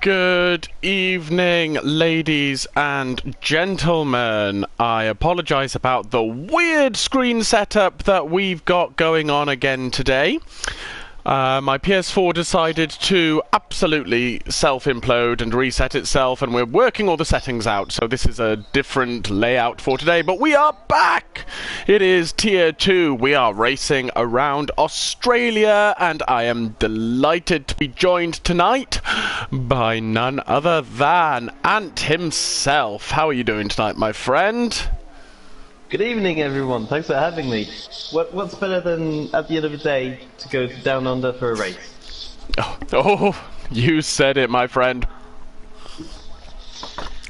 Good evening, ladies and gentlemen. I apologise about the weird screen setup that we've got going on again today. My PS4 decided to absolutely self-implode and reset itself, and we're working all the settings out, so this is a different layout for today, but we are back! It is Tier 2. We are racing around Australia, and I am delighted to be joined tonight by none other than Ant himself. How are you doing tonight, my friend? Good evening, everyone. Thanks for having me. What's better than, at the end of the day, to go down under for a race? Oh, you said it, my friend.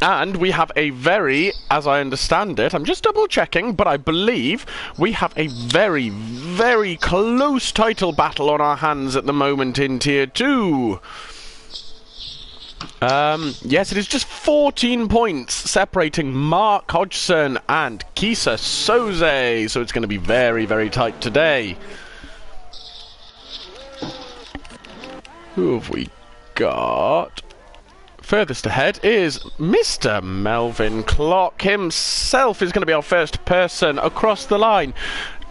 And we have a very, as I understand it, I'm just double checking, but I believe we have a very, very close title battle on our hands at the moment in Tier 2. Yes, it is just 14 points separating Mark Hodgson and Kisa Soze, so it's going to be very, very tight today. Who have we got? Furthest ahead is Mr. Melvin Clock himself is going to be our first person across the line.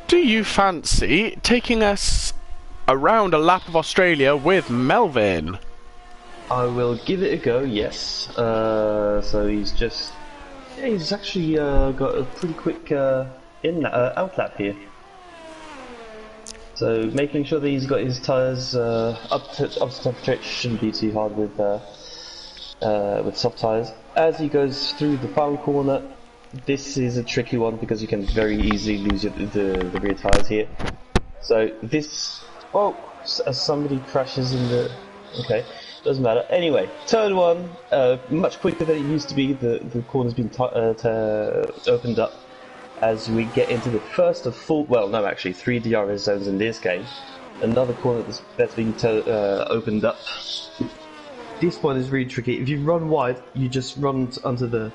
Do you fancy taking us around a lap of Australia with Melvin? I will give it a go, yes. So he's actually got a pretty quick out lap here. So making sure that he's got his tyres up to temperature shouldn't be too hard with soft tyres. As he goes through the final corner, this is a tricky one because you can very easily lose the rear tyres here. So this, as somebody crashes in the, okay. Doesn't matter. Anyway, turn one, much quicker than it used to be. The corner's been opened up as we get into the first of three DRS zones in this game. Another corner that's been opened up. This one is really tricky. If you run wide, you just run onto the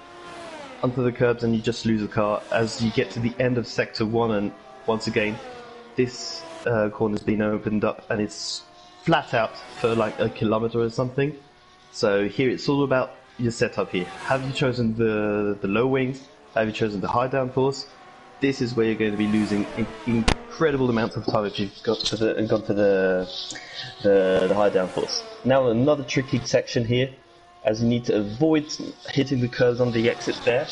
curbs and you just lose the car. As you get to the end of sector 1, and once again, this corner's been opened up and it's flat out for like a kilometer or something. So here it's all about your setup here. Have you chosen the low wings? Have you chosen the high downforce? This is where you're going to be losing incredible amounts of time if you've gone for the high downforce. Now another tricky section here, as you need to avoid hitting the curves on the exit there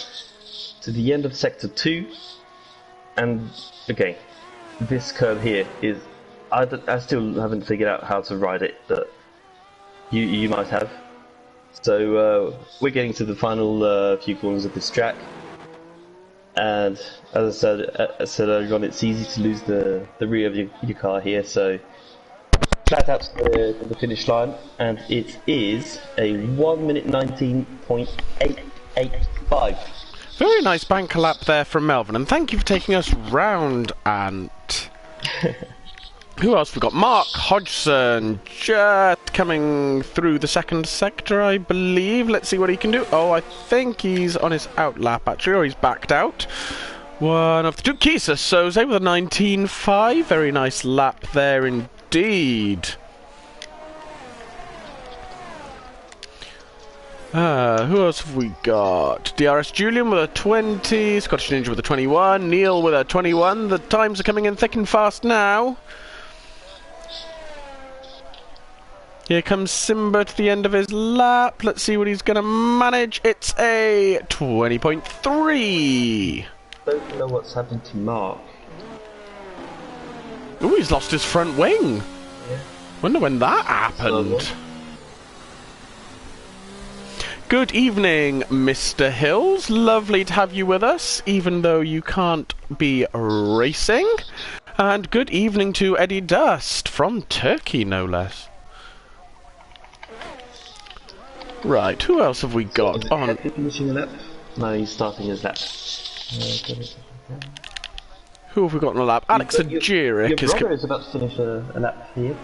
to the end of sector 2. And again, this curve here is, I still haven't figured out how to ride it, but you might have. So we're getting to the final few corners of this track, and as I said earlier on, it's easy to lose the rear of your car here. So flat out to the finish line, and it is a 1 minute 19.885. Very nice banker lap there from Melvin, and thank you for taking us round, Ant. Who else we got? Mark Hodgson, just coming through the second sector, I believe. Let's see what he can do. Oh, I think he's on his out lap, actually, or he's backed out. One of the two. Kisa Soze with a 19.5. Very nice lap there indeed. Who else have we got? DRS Julian with a 20. Scottish Ninja with a 21. Neil with a 21. The times are coming in thick and fast now. Here comes Simba to the end of his lap. Let's see what he's going to manage. It's a 20.3. Don't know what's happened to Mark. Oh, he's lost his front wing. Yeah. Wonder when that happened. Good evening, Mr. Hills. Lovely to have you with us, even though you can't be racing. And good evening to Eddie Dust from Turkey, no less. Right, who else have we got on? Finishing a lap? No, he's starting his lap. Who have we got on a lap? Alex Agirik is... Your brother is about to finish a lap here.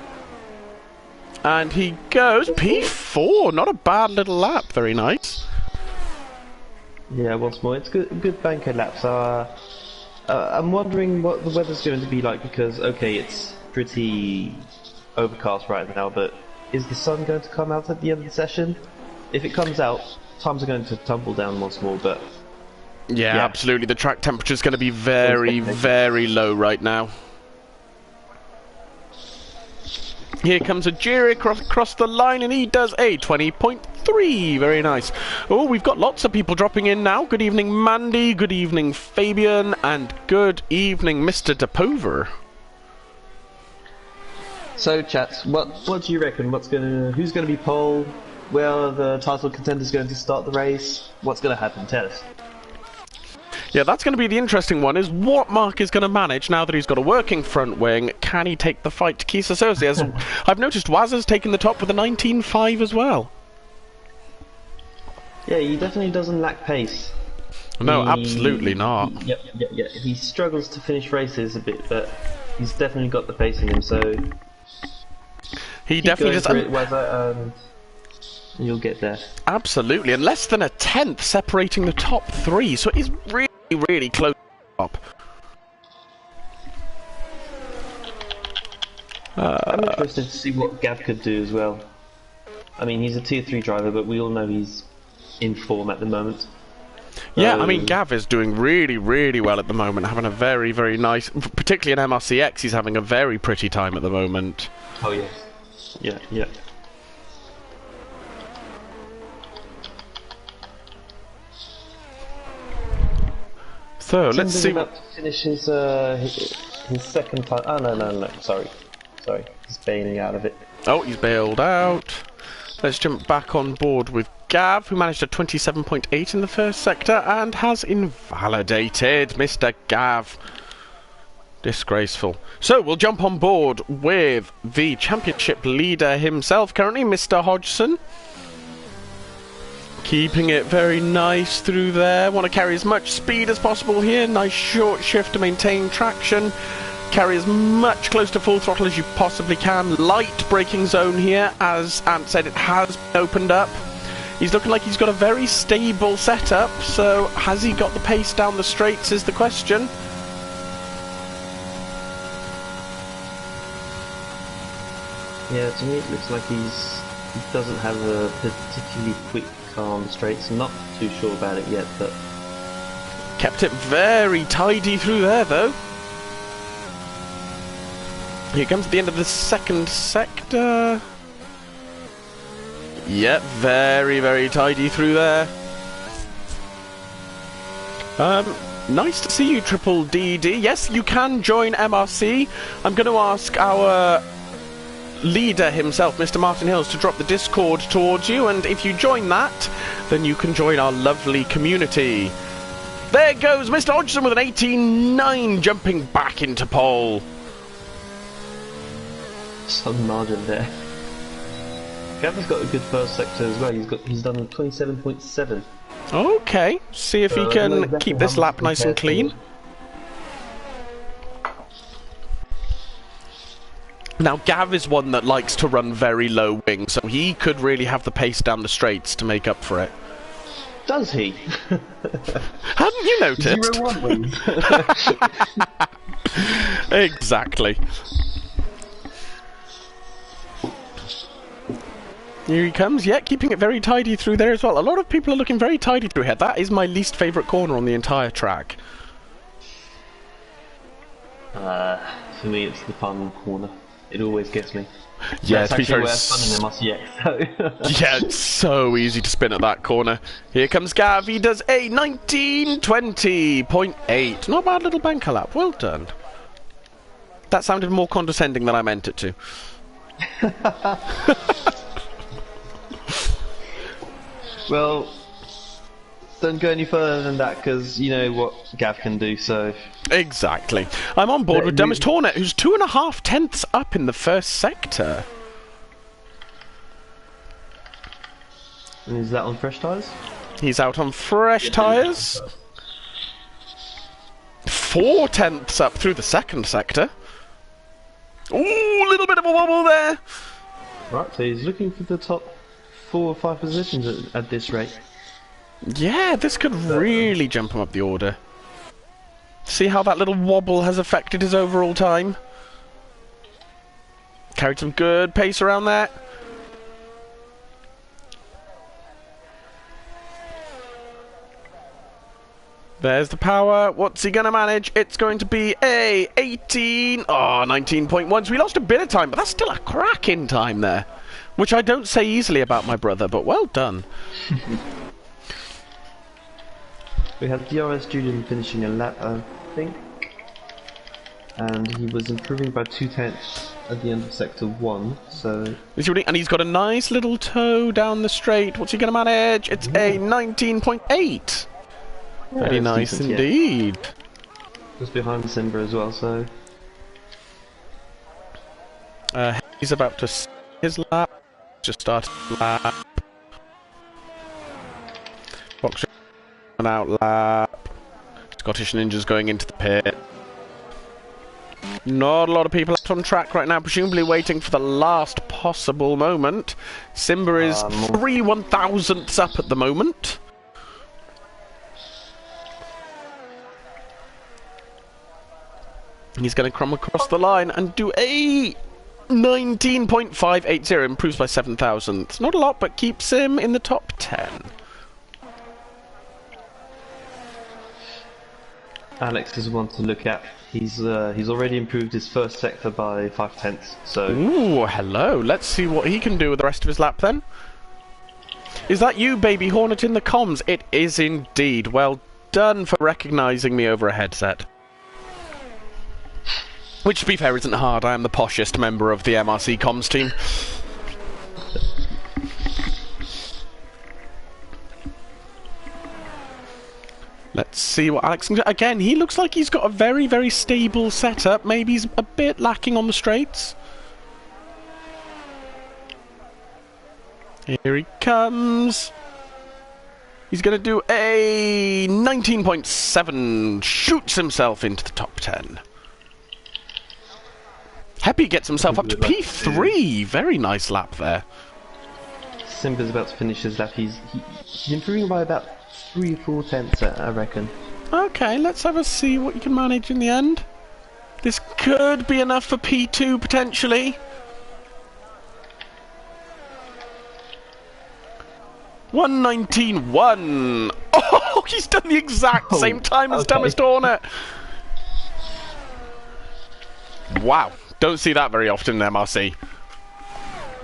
And he goes P4, not a bad little lap, very nice. Yeah, once more, it's good banker laps. I'm wondering what the weather's going to be like because, okay, it's pretty overcast right now, but is the sun going to come out at the end of the session? if it comes out, times are going to tumble down once more, but... Yeah, absolutely. The track temperature is going to be very, very low right now. Here comes Ajiri across the line, and he does a 20.3. Very nice. Oh, we've got lots of people dropping in now. Good evening, Mandy. Good evening, Fabian. And good evening, Mr. Depover. So, chaps, what do you reckon? Who's gonna be pole? Where are the title contenders going to start the race? What's gonna happen? Tell us. Yeah, that's going to be the interesting one, is what Mark is going to manage now that he's got a working front wing. Can he take the fight to Kisa Cersei? As I've noticed Wazza's taken the top with a 19.5 as well. Yeah, he definitely doesn't lack pace. No, absolutely not. Yep. He struggles to finish races a bit, but he's definitely got the pace in him, so... He definitely just... Wazza, you'll get there. Absolutely, and less than a tenth separating the top three, so it is really close up. I'm interested to see what Gav could do as well. I mean, he's a tier 3 driver, but we all know he's in form at the moment. Yeah, I mean, Gav is doing really well at the moment, having a very nice, particularly in MRCX, he's having a very pretty time at the moment. Oh, yes. Yeah. So let's see. About to finish his second time. Oh no! Sorry. He's bailing out of it. Oh, he's bailed out. Let's jump back on board with Gav, who managed a 27.8 in the first sector and has invalidated Mr. Gav. Disgraceful. So we'll jump on board with the championship leader himself, currently Mr. Hodgson. Keeping it very nice through there. Want to carry as much speed as possible here. Nice short shift to maintain traction. Carry as much close to full throttle as you possibly can. Light braking zone here. As Ant said, it has been opened up. He's looking like he's got a very stable setup. So has he got the pace down the straights is the question. Yeah, to me it looks like he doesn't have a particularly quick car on the straights. I'm not too sure about it yet, but... Kept it very tidy through there, though. Here comes the end of the second sector. Yep, very tidy through there. Nice to see you, Triple DD. Yes, you can join MRC. I'm going to ask our leader himself, Mr. Martin Hills, to drop the Discord towards you, and if you join that, then you can join our lovely community. There goes Mr. Hodgson with an 18.9, jumping back into pole. Some margin there. Gav's got a good first sector as well. He's done 27.7. Okay, see if he can keep this lap nice and clean. Now, Gav is one that likes to run very low wing, so he could really have the pace down the straights to make up for it. Does he? Hadn't you noticed? 0-1 wings. Exactly. Here he comes, yeah, keeping it very tidy through there as well. A lot of people are looking very tidy through here. That is my least favourite corner on the entire track. For me, it's the fun corner. It always gets me. Yeah, it's actually where fun in MRC, so. Yeah, it's so easy to spin at that corner. Here comes Gav. He does a 19.20.8. Not a bad little banker lap. Well done. That sounded more condescending than I meant it to. Well, don't go any further than that, because you know what Gav can do, so... Exactly. I'm on board with Dumbest Hornet, who's 2.5 tenths up in the first sector. And is that on fresh tyres? He's out on fresh tyres. 4 tenths up through the second sector. Ooh, a little bit of a wobble there. Right, so he's looking for the top 4 or 5 positions at this rate. Yeah, this could really jump him up the order. See how that little wobble has affected his overall time? Carried some good pace around there. There's the power. What's he going to manage? It's going to be a 18. Oh, 19.1. So we lost a bit of time, but that's still a cracking time there. Which I don't say easily about my brother, but well done. We had DRS Julian finishing a lap, I think. And he was improving by 2/10 at the end of sector 1, so... And he's got a nice little toe down the straight. What's he going to manage? It's a 19.8. Very nice decent, indeed. Yeah. Just behind Simba as well, so... He's about to his lap. Just started lap. Fox out lap. Scottish Ninja's going into the pit. Not a lot of people on track right now, presumably waiting for the last possible moment. Simba is 3 1,000ths up at the moment. He's going to come across the line and do a 19.580, improves by 7 thousandths. Not a lot, but keeps him in the top 10. Alex is one to look at. He's already improved his first sector by 5/10, so... Ooh, hello. Let's see what he can do with the rest of his lap then. Is that you, Baby Hornet, in the comms? It is indeed. Well done for recognising me over a headset. Which, to be fair, isn't hard. I am the poshest member of the MRC comms team. Let's see what Alex can do. Again, he looks like he's got a very, very stable setup. Maybe he's a bit lacking on the straights. Here he comes. He's going to do a 19.7. Shoots himself into the top 10. Heppy gets himself up to P3. Very nice lap there. Simba's about to finish his lap. He's improving by about 3 or 4/10, I reckon. Okay, let's have a see what you can manage in the end. This could be enough for P2 potentially. 1:19.1. Oh, he's done the exact same time as Dumbest Hornet. Wow, don't see that very often in MRC.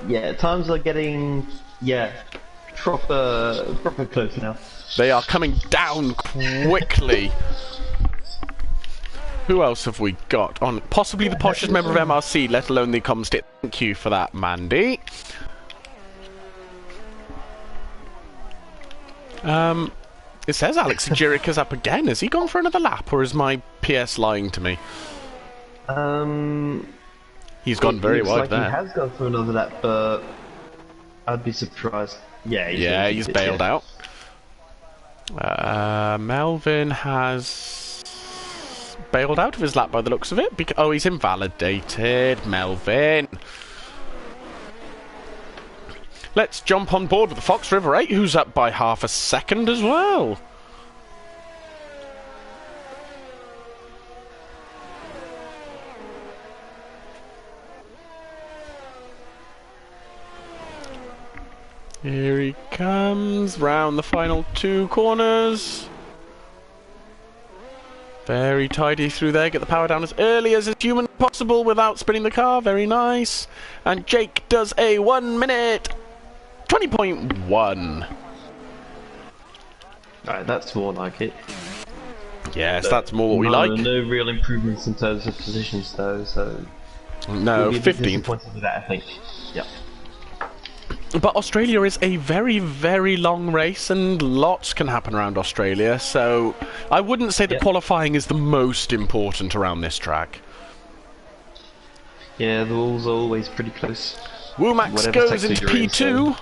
Yeah, times are getting proper close now. They are coming down quickly. Who else have we got on? Possibly the poshest member of MRC, let alone the comms tip. Thank you for that, Mandy. It says Alex Jerica's up again. Has he gone for another lap, or is my PS lying to me? He's gone very wide there. He has gone for another lap, but I'd be surprised. Yeah, he's bailed out. Melvin has bailed out of his lap by the looks of it. Oh, he's invalidated. Melvin. Let's jump on board with the Fox River 8, who's up by half a second as well. Here he comes, round the final 2 corners. Very tidy through there, get the power down as early as is humanly possible without spinning the car, very nice. And Jake does a 1 minute 20.1. Alright, that's more like it. Yes, that's more what we like. No real improvements in terms of positions though, so... No, 15th. Disappointed with that, I think. Yep. But Australia is a very, very long race, and lots can happen around Australia, so I wouldn't say the qualifying is the most important around this track. Yeah, the walls are always pretty close. Womax goes into P2.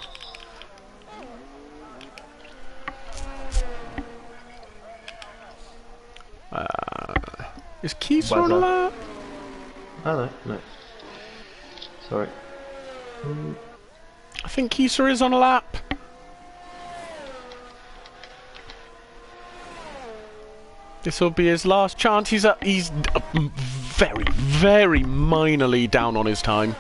Is Kieser on a lap? Oh, no. Sorry. I think Kieser is on a lap. This will be his last chance. He's very, very minorly down on his time.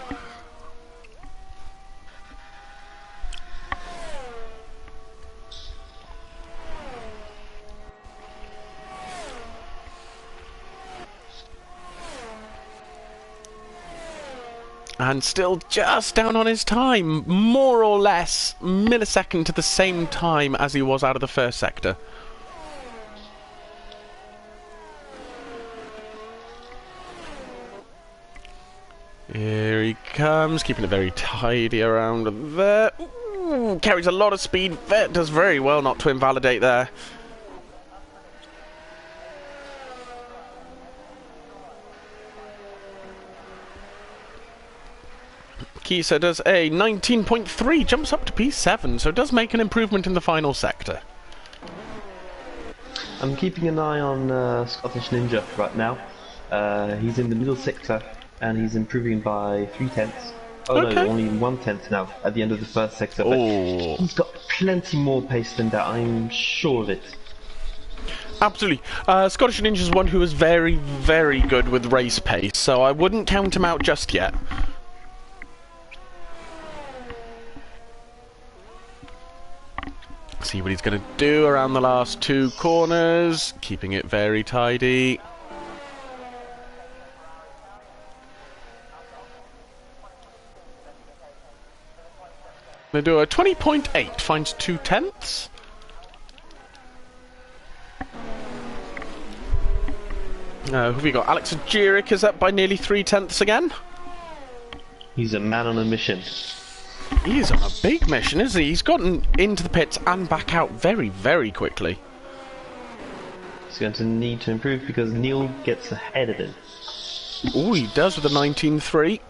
And still just down on his time, more or less millisecond to the same time as he was out of the first sector. Here he comes, keeping it very tidy around there. Ooh, carries a lot of speed. Vet does very well not to invalidate there. Kisa does a 19.3, jumps up to P7, so does make an improvement in the final sector. I'm keeping an eye on Scottish Ninja right now. He's in the middle sector, and he's improving by 0.3. Oh Okay. no, only 1/10 now at the end of the first sector. But Oh. he's got plenty more pace than that, I'm sure of it. Absolutely. Scottish Ninja's one who is very, very good with race pace, so I wouldn't count him out just yet. See what he's going to do around the last two corners, keeping it very tidy. Going to do a 20.8, finds 0.2. Who have we got? Alex Agirik is up by nearly 0.3 again. He's a man on a mission. He's on a big mission, isn't he? He's gotten into the pits and back out very, very quickly. He's going to need to improve because Neil gets ahead of him. Oh, he does with a 19.3.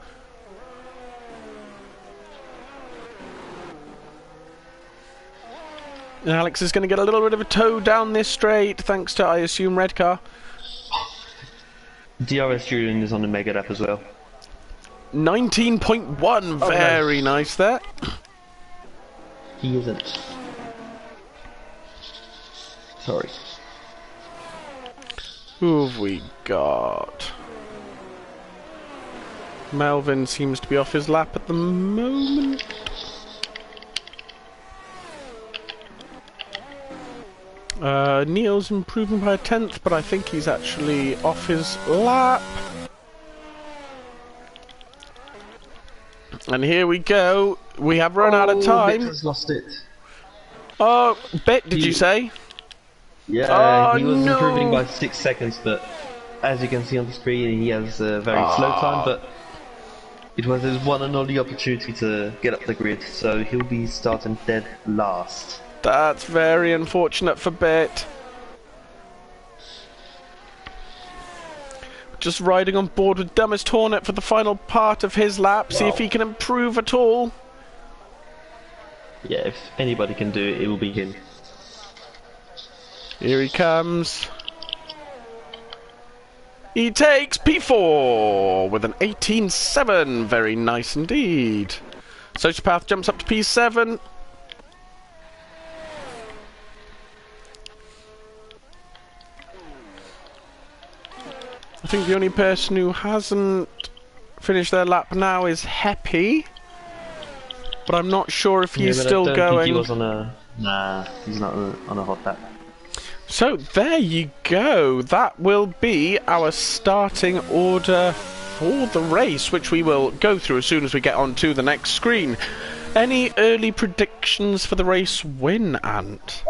And Alex is going to get a little bit of a tow down this straight, thanks to, I assume, red car. DRS Julian is on the Mega Lap as well. 19.1, very nice there. He isn't. Sorry. Who have we got? Melvin seems to be off his lap at the moment. Neil's improving by a 10th, but I think he's actually off his lap. And here we go. We have run out of time. Victor's lost it. Oh, Bit, did you say? Yeah, Oh, he was no. improving by 6 seconds, but as you can see on the screen, he has a very slow time, but it was his one and only opportunity to get up the grid, so he'll be starting dead last. That's very unfortunate for Bit. Just riding on board with Dumbest Hornet for the final part of his lap, see if he can improve at all. Yeah, if anybody can do it, it will be him. Here he comes. He takes P4 with an 18.7. Very nice indeed. Sociopath jumps up to P7. I think the only person who hasn't finished their lap now is Heppy. But I'm not sure if he's but still I don't going. think he was on a... Nah, he's not on a hot lap. So there you go. That will be our starting order for the race, which we will go through as soon as we get onto the next screen. Any early predictions for the race win, Ant?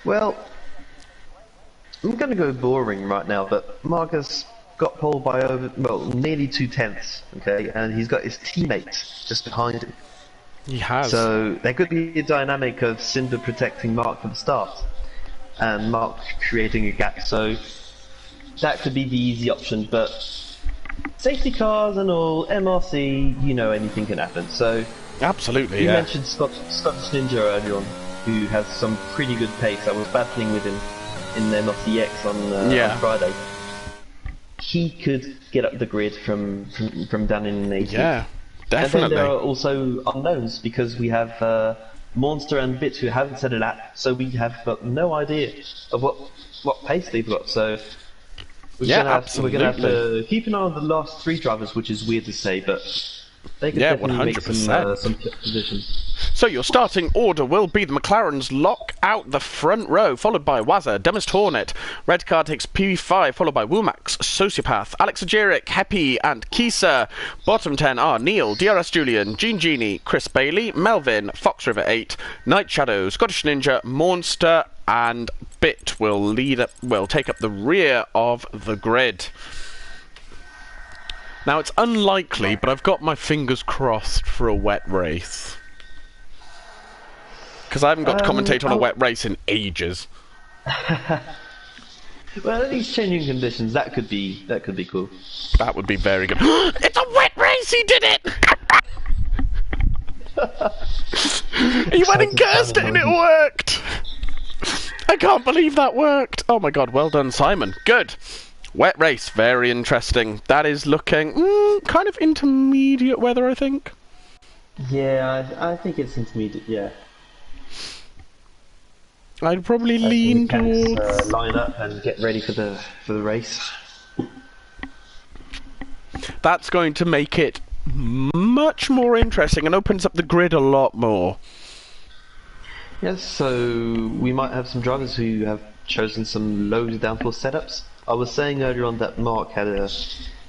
Well, I'm going to go boring right now, but Marcus got pole by nearly 2/10, okay, and he's got his teammate just behind him. He has. So there could be a dynamic of Cinder protecting Mark from the start, and Mark creating a gap, so that could be the easy option, but safety cars and all, MRC, you know anything can happen, so... Absolutely, You yeah. mentioned Scottish Ninja earlier on, who has some pretty good pace. I was battling with him in the MRCX on Friday. He could get up the grid from down in 80. Yeah, And then definitely. there are also unknowns, because we have Monster and Bit who haven't set a lap, so we have got no idea of what pace they've got. So we're gonna have to keep an eye on the last 3 drivers, which is weird to say, but they could definitely make some position. So So your starting order will be the McLarens lock out the front row, followed by Wazza, Dumbest Hornet. Red car takes P5, followed by Wumax, Sociopath, Alex Ajeric, Heppy, and Kisa. Bottom 10 are Neil, DRS Julian, Gene Genie, Chris Bailey, Melvin, Fox River 8, Night Shadow, Scottish Ninja, Monster, and Bit will take up the rear of the grid. Now, it's unlikely, but I've got my fingers crossed for a wet race. Because I haven't got to commentate on a wet race in ages. Well, at least changing conditions, that could be cool. That would be very good. It's a wet race, he did it! He went and cursed it and it worked! I can't believe that worked! Oh my god, well done, Simon. Good. Wet race, very interesting. That is looking kind of intermediate weather, I think. Yeah, I think it's intermediate, yeah. I'd probably lean towards... line up and get ready for the race. That's going to make it much more interesting and opens up the grid a lot more. Yes, so we might have some drivers who have chosen some low downforce setups. I was saying earlier on that Mark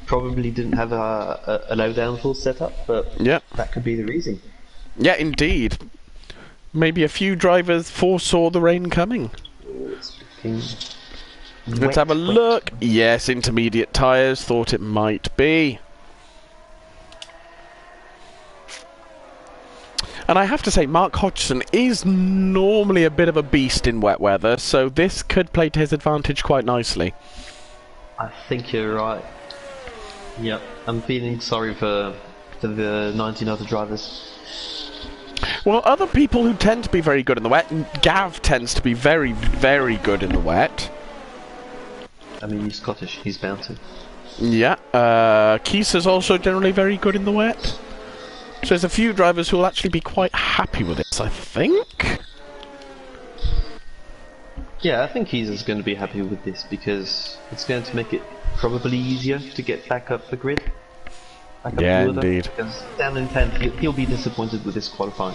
probably didn't have a low downforce setup, but yeah, that could be the reason. Yeah, indeed. Maybe a few drivers foresaw the rain coming. Let's have a look. Yes, intermediate tyres, thought it might be. And I have to say, Mark Hodgson is normally a bit of a beast in wet weather, so this could play to his advantage quite nicely. I think you're right. Yep, I'm feeling sorry for the 19 other drivers. Well, other people who tend to be very good in the wet, Gav tends to be very, very good in the wet. I mean, he's Scottish, he's bound to. Yeah, Keith is also generally very good in the wet. So there's a few drivers who will actually be quite happy with this, I think. Yeah, I think he's going to be happy with this because it's going to make it probably easier to get back up the grid. Yeah, indeed. Because down in 10th, he'll be disappointed with this qualifying.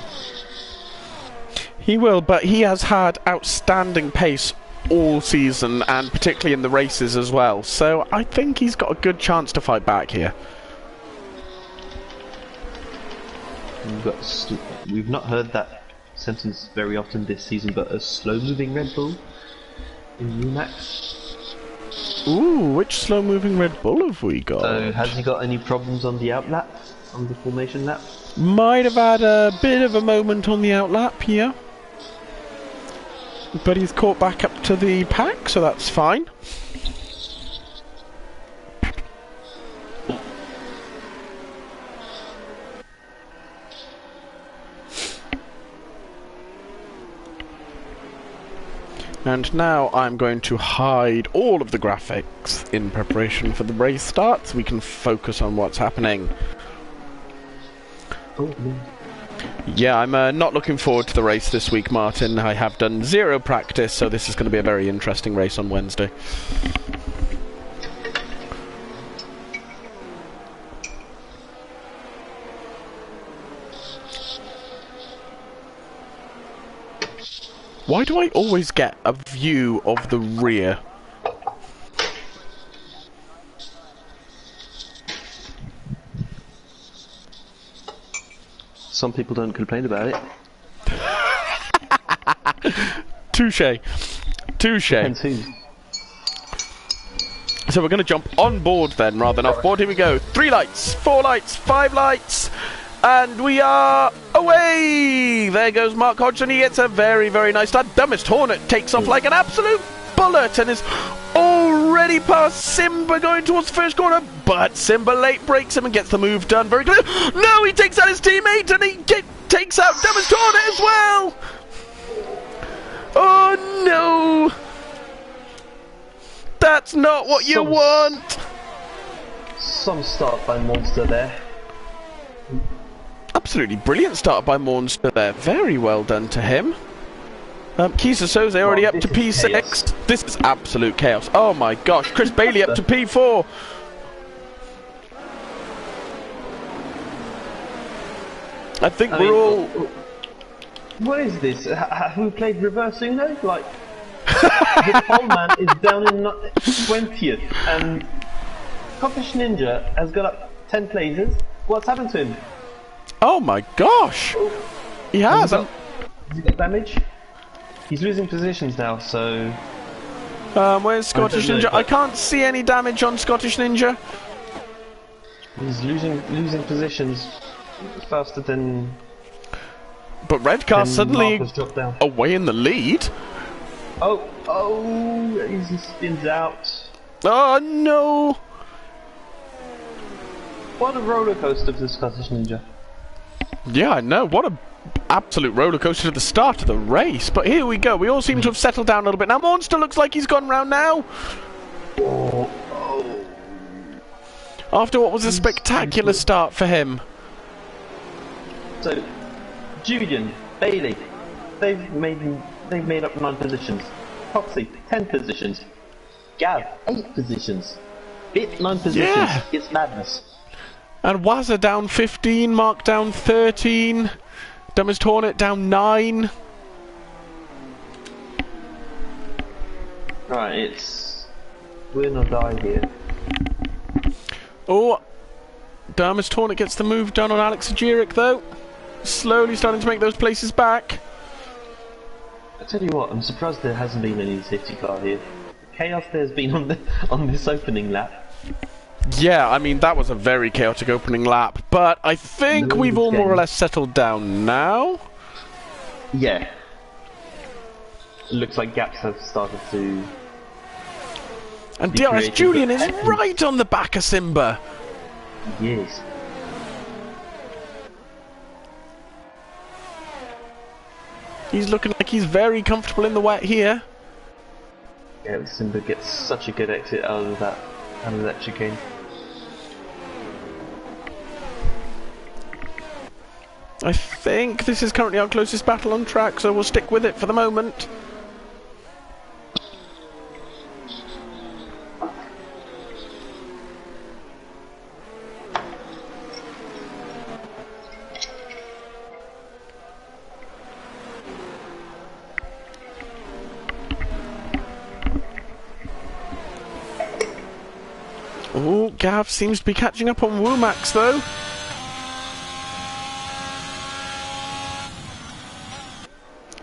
He will, but he has had outstanding pace all season, and particularly in the races as well. So I think he's got a good chance to fight back here. We've not heard that sentence very often this season, but a slow-moving Red Bull in Umax. Ooh, which slow-moving Red Bull have we got? So, has he got any problems on the outlap? On the formation lap? Might have had a bit of a moment on the outlap, yeah. But he's caught back up to the pack, so that's fine. And now I'm going to hide all of the graphics in preparation for the race start so we can focus on what's happening. Oh, no. Yeah, I'm not looking forward to the race this week, Martin. I have done zero practice, so this is going to be a very interesting race on Wednesday. Why do I always get a view of the rear? Some people don't complain about it. Touche. Touche. So we're going to jump on board then, rather than off board. Here we go. 3 lights, 4 lights, 5 lights. And we are away! There goes Mark Hodgson. He gets a very, very nice start. Dumbest Hornet takes off like an absolute bullet and is already past Simba going towards the first corner. But Simba late breaks him and gets the move done very clear. No, he takes out his teammate and he takes out Dumbest Hornet as well! Oh no! That's not what you want! Some start by Monster there. Absolutely brilliant start by Monster there. Very well done to him. Kisa Soze already up to P6. Chaos. This is absolute chaos. Oh my gosh. Chris Bailey up to P4. I think we're all... What is this? Have we played reverse Uno? Like, the pole man is down in 20th, and Scottish Ninja has got up 10 places. What's happened to him? Oh my gosh! He has. Has he got damage? He's losing positions now, so... Where's Scottish Ninja? I can't see any damage on Scottish Ninja. He's losing positions faster than... But Redcar suddenly dropped down. away in the lead. Oh, he spins out. Oh no! What a roller coaster for the Scottish Ninja. Yeah, I know. What a absolute roller coaster at the start of the race. But here we go. We all seem to have settled down a little bit. Now Monster looks like he's gone round now. Oh. After what was a spectacular start for him. So, Julian, Bailey, they've made up 9 positions. Foxy, 10 positions. Gav, 8 positions. Bit 9 positions. Yeah. It's madness. And Wazza down 15, Mark down 13, Dumbest Hornet down 9. Right, it's win or die here. Oh, Dumbest Hornet gets the move done on Alex Agirik though. Slowly starting to make those places back. I tell you what, I'm surprised there hasn't been any safety car here. The chaos there's been on this opening lap. Yeah, I mean, that was a very chaotic opening lap, but I think we've all more or less settled down now. Yeah. It looks like gaps have started to... And DRS Julian is right on the back of Simba. Yes. He's looking like he's very comfortable in the wet here. Yeah, Simba gets such a good exit out of that chicane. I think this is currently our closest battle on track, so we'll stick with it for the moment. Oh, Gav seems to be catching up on Womax though.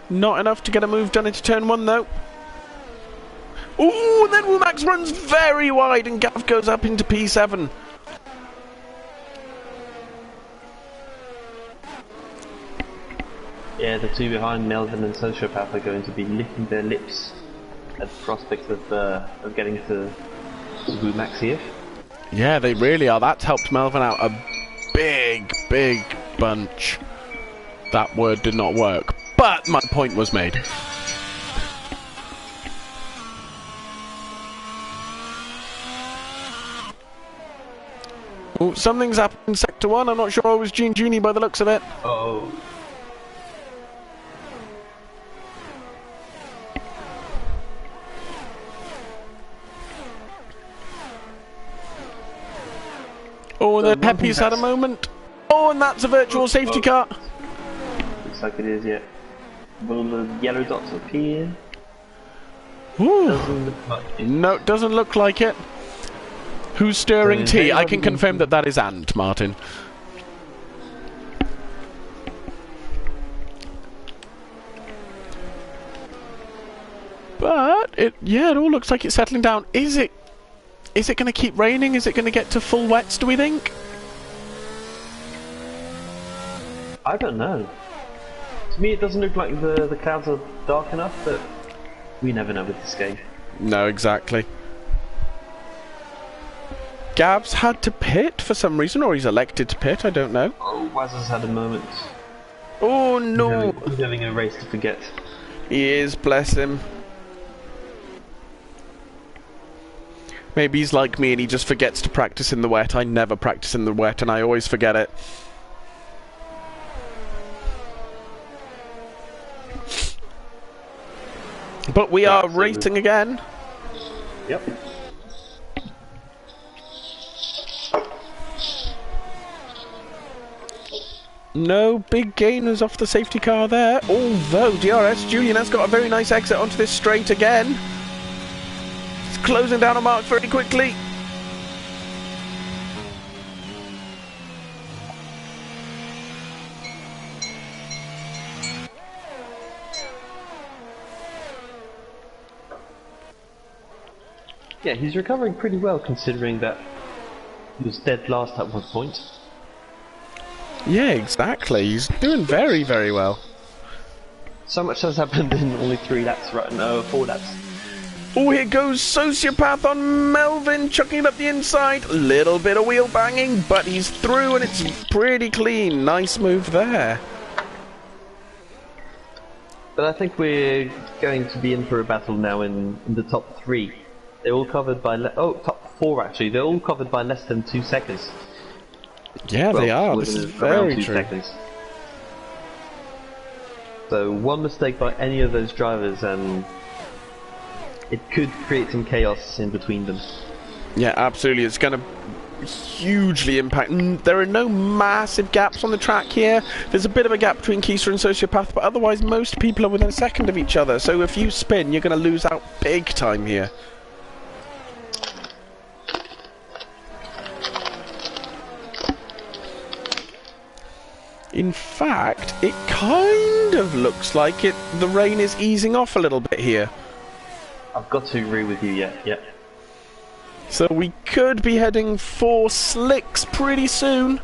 Not enough to get a move done into turn 1 though. Ooh, and then Womax runs very wide and Gav goes up into P7. Yeah, the two behind, Melbourne and Sociopath, are going to be licking their lips at the prospect of getting to Womax here. Yeah, they really are. That's helped Melvin out a big bunch. That word did not work, but my point was made. Oh, something's happened in Sector 1. I'm not sure it was Gene Junie by the looks of it. Oh. Oh, and then Pepe's had a moment. Oh, and that's a virtual safety car. Looks like it is, yeah. Will the yellow dots appear? Ooh. Doesn't look like it. No, it doesn't look like it. Who's stirring tea? I can confirm that that is Ant, Martin. But it all looks like it's settling down. Is it going to keep raining? Is it going to get to full wets, do we think? I don't know. To me, it doesn't look like the clouds are dark enough, but we never know with this game. No, exactly. Gav's had to pit for some reason, or he's elected to pit, I don't know. Oh, Waz has had a moment. Oh no! He's having a race to forget. He is, bless him. Maybe he's like me and he just forgets to practice in the wet. I never practice in the wet and I always forget it. But we are racing again. Yep. No big gainers off the safety car there, although DRS Julian has got a very nice exit onto this straight again. It's closing down a mark very quickly. Yeah, he's recovering pretty well considering that he was dead last at one point. Yeah, exactly. He's doing very, very well. So much has happened in only 3 laps right now, 4 laps. Oh, here goes Sociopath on Melvin, chucking it up the inside. Little bit of wheel banging, but he's through and it's pretty clean. Nice move there. But I think we're going to be in for a battle now in the top 3. They're all covered by... top 4 actually. They're all covered by less than 2 seconds. Yeah, well, they are. This is very true. Seconds. So one mistake by any of those drivers and it could create some chaos in between them. Yeah, absolutely. It's going to hugely impact. There are no massive gaps on the track here. There's a bit of a gap between Kisa and Sociopath, but otherwise most people are within a second of each other. So if you spin, you're going to lose out big time here. In fact, it kind of looks like the rain is easing off a little bit here. I've got to agree with you, yeah. So we could be heading for slicks pretty soon.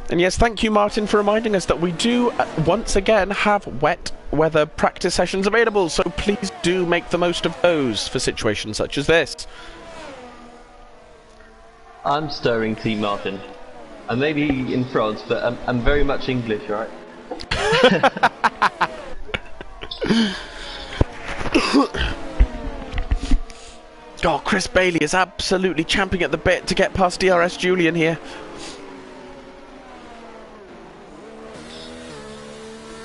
And yes, thank you, Martin, for reminding us that we do, once again, have wet weather practice sessions available. So please do make the most of those for situations such as this. I'm stirring Team Martin. I may be in France, but I'm very much English, right? Oh, Chris Bailey is absolutely champing at the bit to get past DRS Julian here.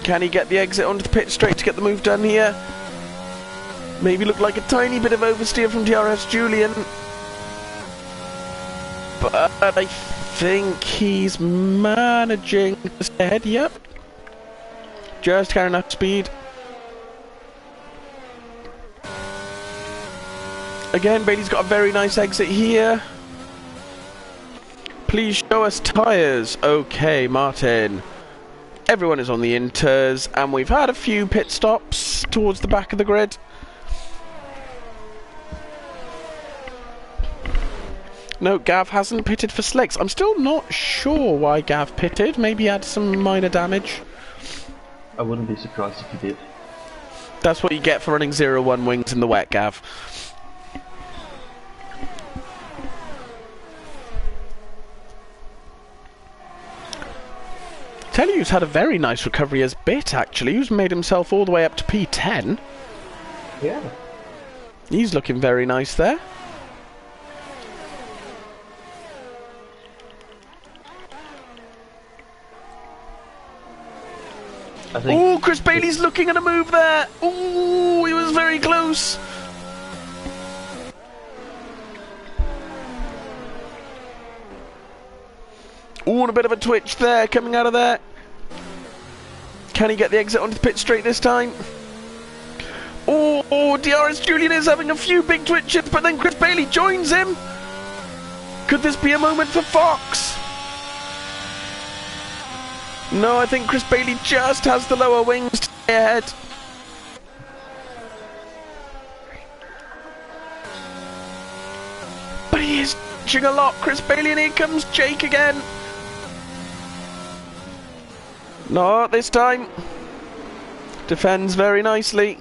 Can he get the exit onto the pit straight to get the move done here? Maybe look like a tiny bit of oversteer from DRS Julian. But I think he's managing to stay ahead, yep. Just carrying enough speed. Again, Bailey's got a very nice exit here. Please show us tyres. Okay, Martin. Everyone is on the inters, and we've had a few pit stops towards the back of the grid. No, Gav hasn't pitted for slicks. I'm still not sure why Gav pitted. Maybe he had some minor damage. I wouldn't be surprised if he did. That's what you get for running 0-1 wings in the wet, Gav. Telly's had a very nice recovery as Bit, actually. He's made himself all the way up to P10. Yeah. He's looking very nice there. Oh, Chris Bailey's looking at a move there. Oh, he was very close. Oh, and a bit of a twitch there coming out of there. Can he get the exit onto the pit straight this time? Oh, DRS Julian is having a few big twitches, but then Chris Bailey joins him. Could this be a moment for Fox? No, I think Chris Bailey just has the lower wings to stay ahead. But he is touching a lot, Chris Bailey, and here comes Jake again. Not this time. Defends very nicely.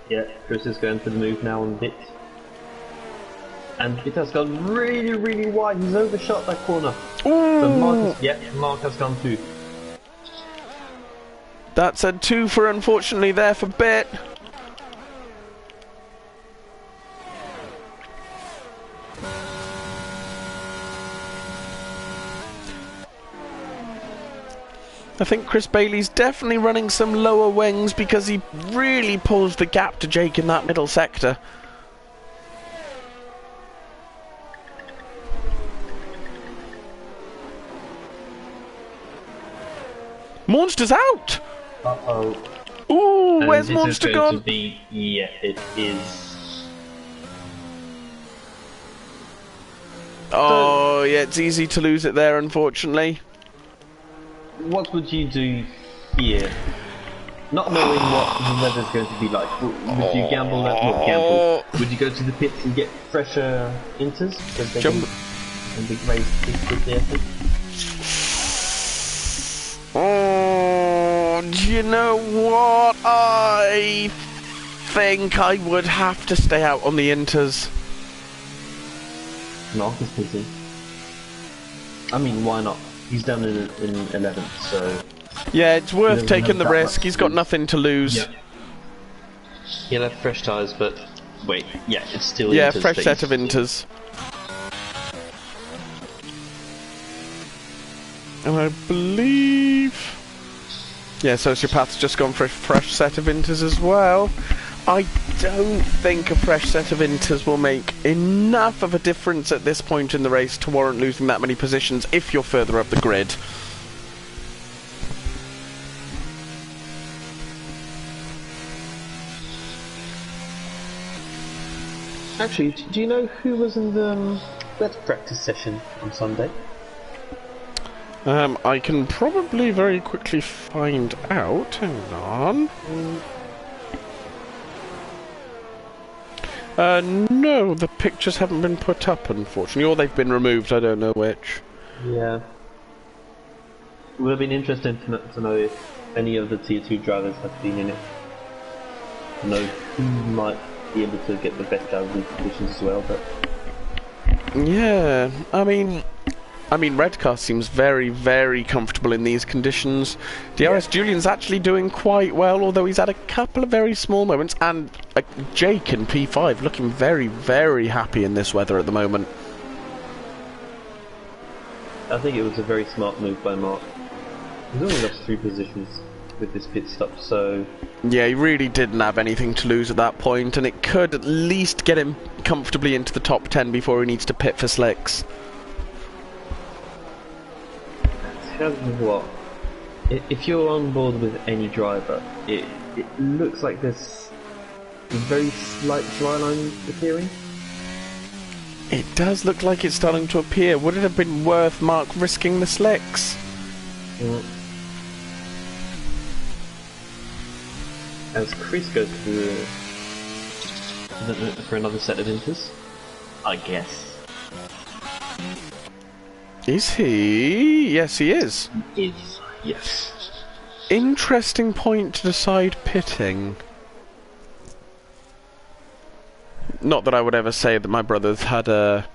Yeah, Chris is going for the move now on Bit. And it has gone really, really wide. He's overshot that corner. Ooh. So Mark has gone too. That's a 2 for, unfortunately, there for Bit. I think Chris Bailey's definitely running some lower wings because he really pulls the gap to Jake in that middle sector. Monster's out! Uh-oh. Ooh, where's Monster gone? Yeah, it is. Oh, yeah, it's easy to lose it there, unfortunately. What would you do here? Not knowing what the weather's going to be like, would you gamble that? Not gamble. Would you go to the pits and get fresher inters? Because they can big race big there. Oh, do you know what? I think I would have to stay out on the inters. Marcus pitting. I mean, why not? He's down in 11th, so... Yeah, it's worth taking the risk. He's got nothing to lose. Yep. He'll have fresh tyres, but... Wait, yeah, it's still yeah, inters fresh set of inters. And I believe... Yeah, Sociopath's just gone for a fresh set of inters as well. I don't think a fresh set of inters will make enough of a difference at this point in the race to warrant losing that many positions if you're further up the grid. Actually, do you know who was in the wet practice session on Sunday? I can probably very quickly find out. Hang on. No, the pictures haven't been put up, unfortunately, or they've been removed, I don't know which. Yeah. It would have been interesting to know if any of the Tier 2 drivers have been in it. To know who might be able to get the best out of these positions as well, but... Yeah, I mean, Redcar seems very, very comfortable in these conditions. DRS Julian's actually doing quite well, although he's had a couple of very small moments, and Jake in P5 looking very, very happy in this weather at the moment. I think it was a very smart move by Mark. He's only lost 3 positions with this pit stop, so... Yeah, he really didn't have anything to lose at that point, and it could at least get him comfortably into the top 10 before he needs to pit for slicks. Tell you what, if you're on board with any driver, it looks like there's a very slight dry line appearing. It does look like it's starting to appear. Would it have been worth Mark risking the slicks? As Chris goes for another set of inters, I guess. Is he? Yes, he is. Yes. Interesting point to decide pitting. Not that I would ever say that my brother's had a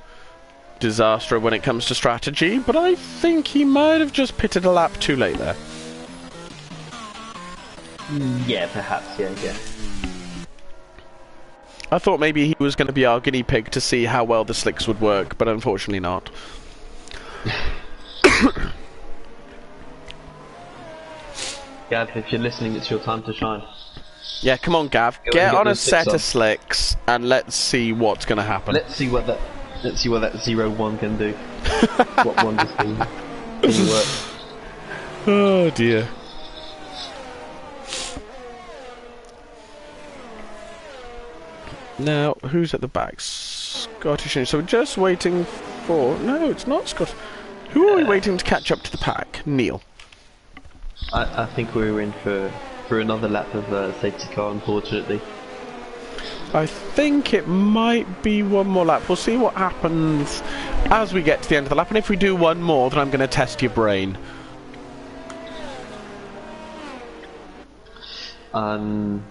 disaster when it comes to strategy, but I think he might have just pitted a lap too late there. Yeah, perhaps, yeah. I thought maybe he was going to be our guinea pig to see how well the slicks would work, but unfortunately not. Gav, if you're listening, it's your time to shine. Yeah, come on, Gav. Get on a set of slicks and let's see what's going to happen. Let's see what that 0-1 can do. What wonders can work. Oh dear. Now, who's at the back? Scottish. So we're just waiting for... No, it's not Scott. Who are we waiting to catch up to the pack? Neil. I think we're in for another lap of safety car, unfortunately. I think it might be one more lap. We'll see what happens as we get to the end of the lap. And if we do one more, then I'm going to test your brain. I'm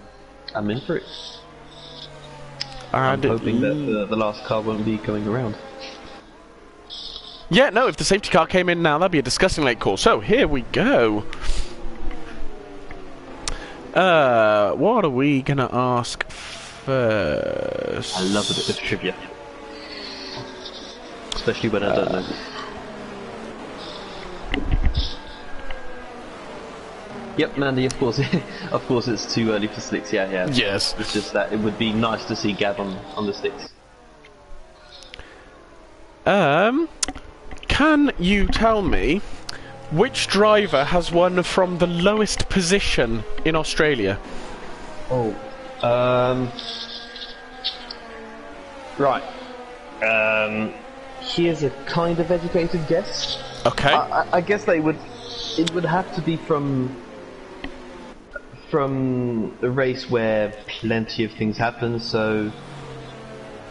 in for it. I'm hoping that the last car won't be going around. Yeah, no, if the safety car came in now, that'd be a disgusting late call. So, here we go. What are we going to ask first? I love a bit of trivia. Especially when I don't know. Yep, Mandy, of course. Of course, it's too early for slicks. Yeah, yeah. Yes. It's just that it would be nice to see Gav on the sticks. Can you tell me which driver has won from the lowest position in Australia? Oh, right. Here's a kind of educated guess. Okay. I guess it would have to be from a race where plenty of things happen, so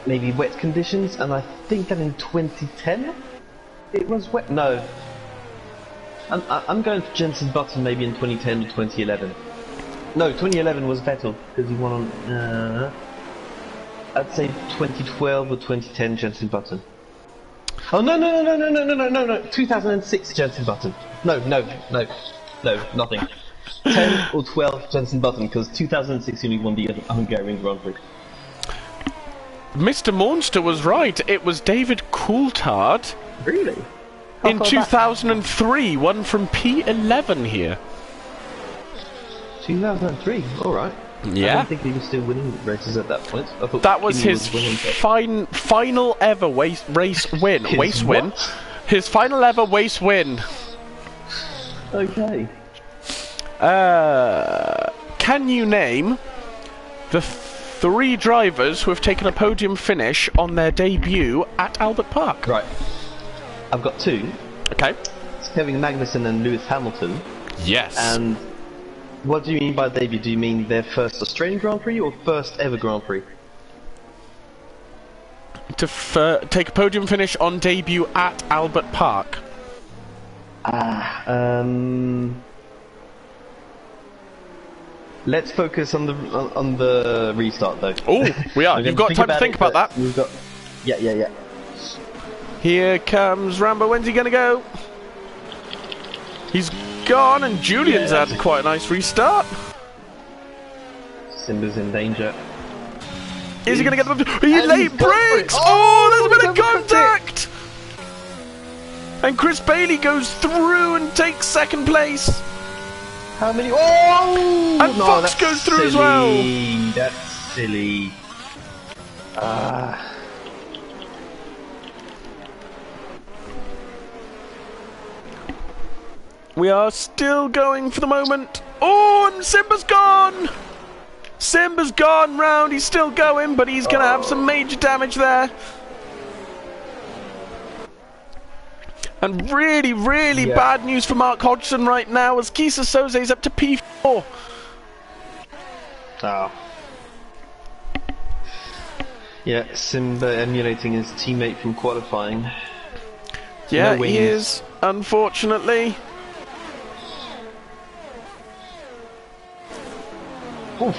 maybe wet conditions, and I think that in 2010 it was wet. No, I'm going for Jensen Button maybe in 2010 to 2011. No, 2011 was Vettel because he won on. I'd say 2012 or 2010 Jensen Button. Oh no 2006 Jensen Button. No, nothing. 10 or 12 Jensen Button, because 2006 only won the Hungarian Grand Prix. Mr. Monster was right. It was David Coulthard. Really? In 2003, one from P11 here. 2003. All right. Yeah. I don't think he was still winning races at that point. I thought That was Kimi his winning. final ever race win. His win. what? His final ever race win. Okay. Can you name the 3 drivers who have taken a podium finish on their debut at Albert Park? Right. I've got 2. Okay. It's Kevin Magnussen and Lewis Hamilton. Yes. And what do you mean by debut? Do you mean their first Australian Grand Prix or first ever Grand Prix? To take a podium finish on debut at Albert Park. Let's focus on the restart though. Oh, we are. You've got time to think about that. We've got. Yeah. Here comes Rambo. When's he gonna go? He's gone, and Julian's had quite a nice restart. Simba's in danger. Is he gonna get the? He late brakes. Oh, there's a bit of contact. And Chris Bailey goes through and takes second place. How many? Oh! And Fox goes through as well. That's silly. We are still going for the moment. Oh, and Simba's gone. Simba's gone round. He's still going, but he's going to have some major damage there. And really, really bad news for Mark Hodgson right now, as Kisa Soze's up to P4. Oh. Yeah, Simba emulating his teammate from qualifying. Yeah, No he is, unfortunately. Oof.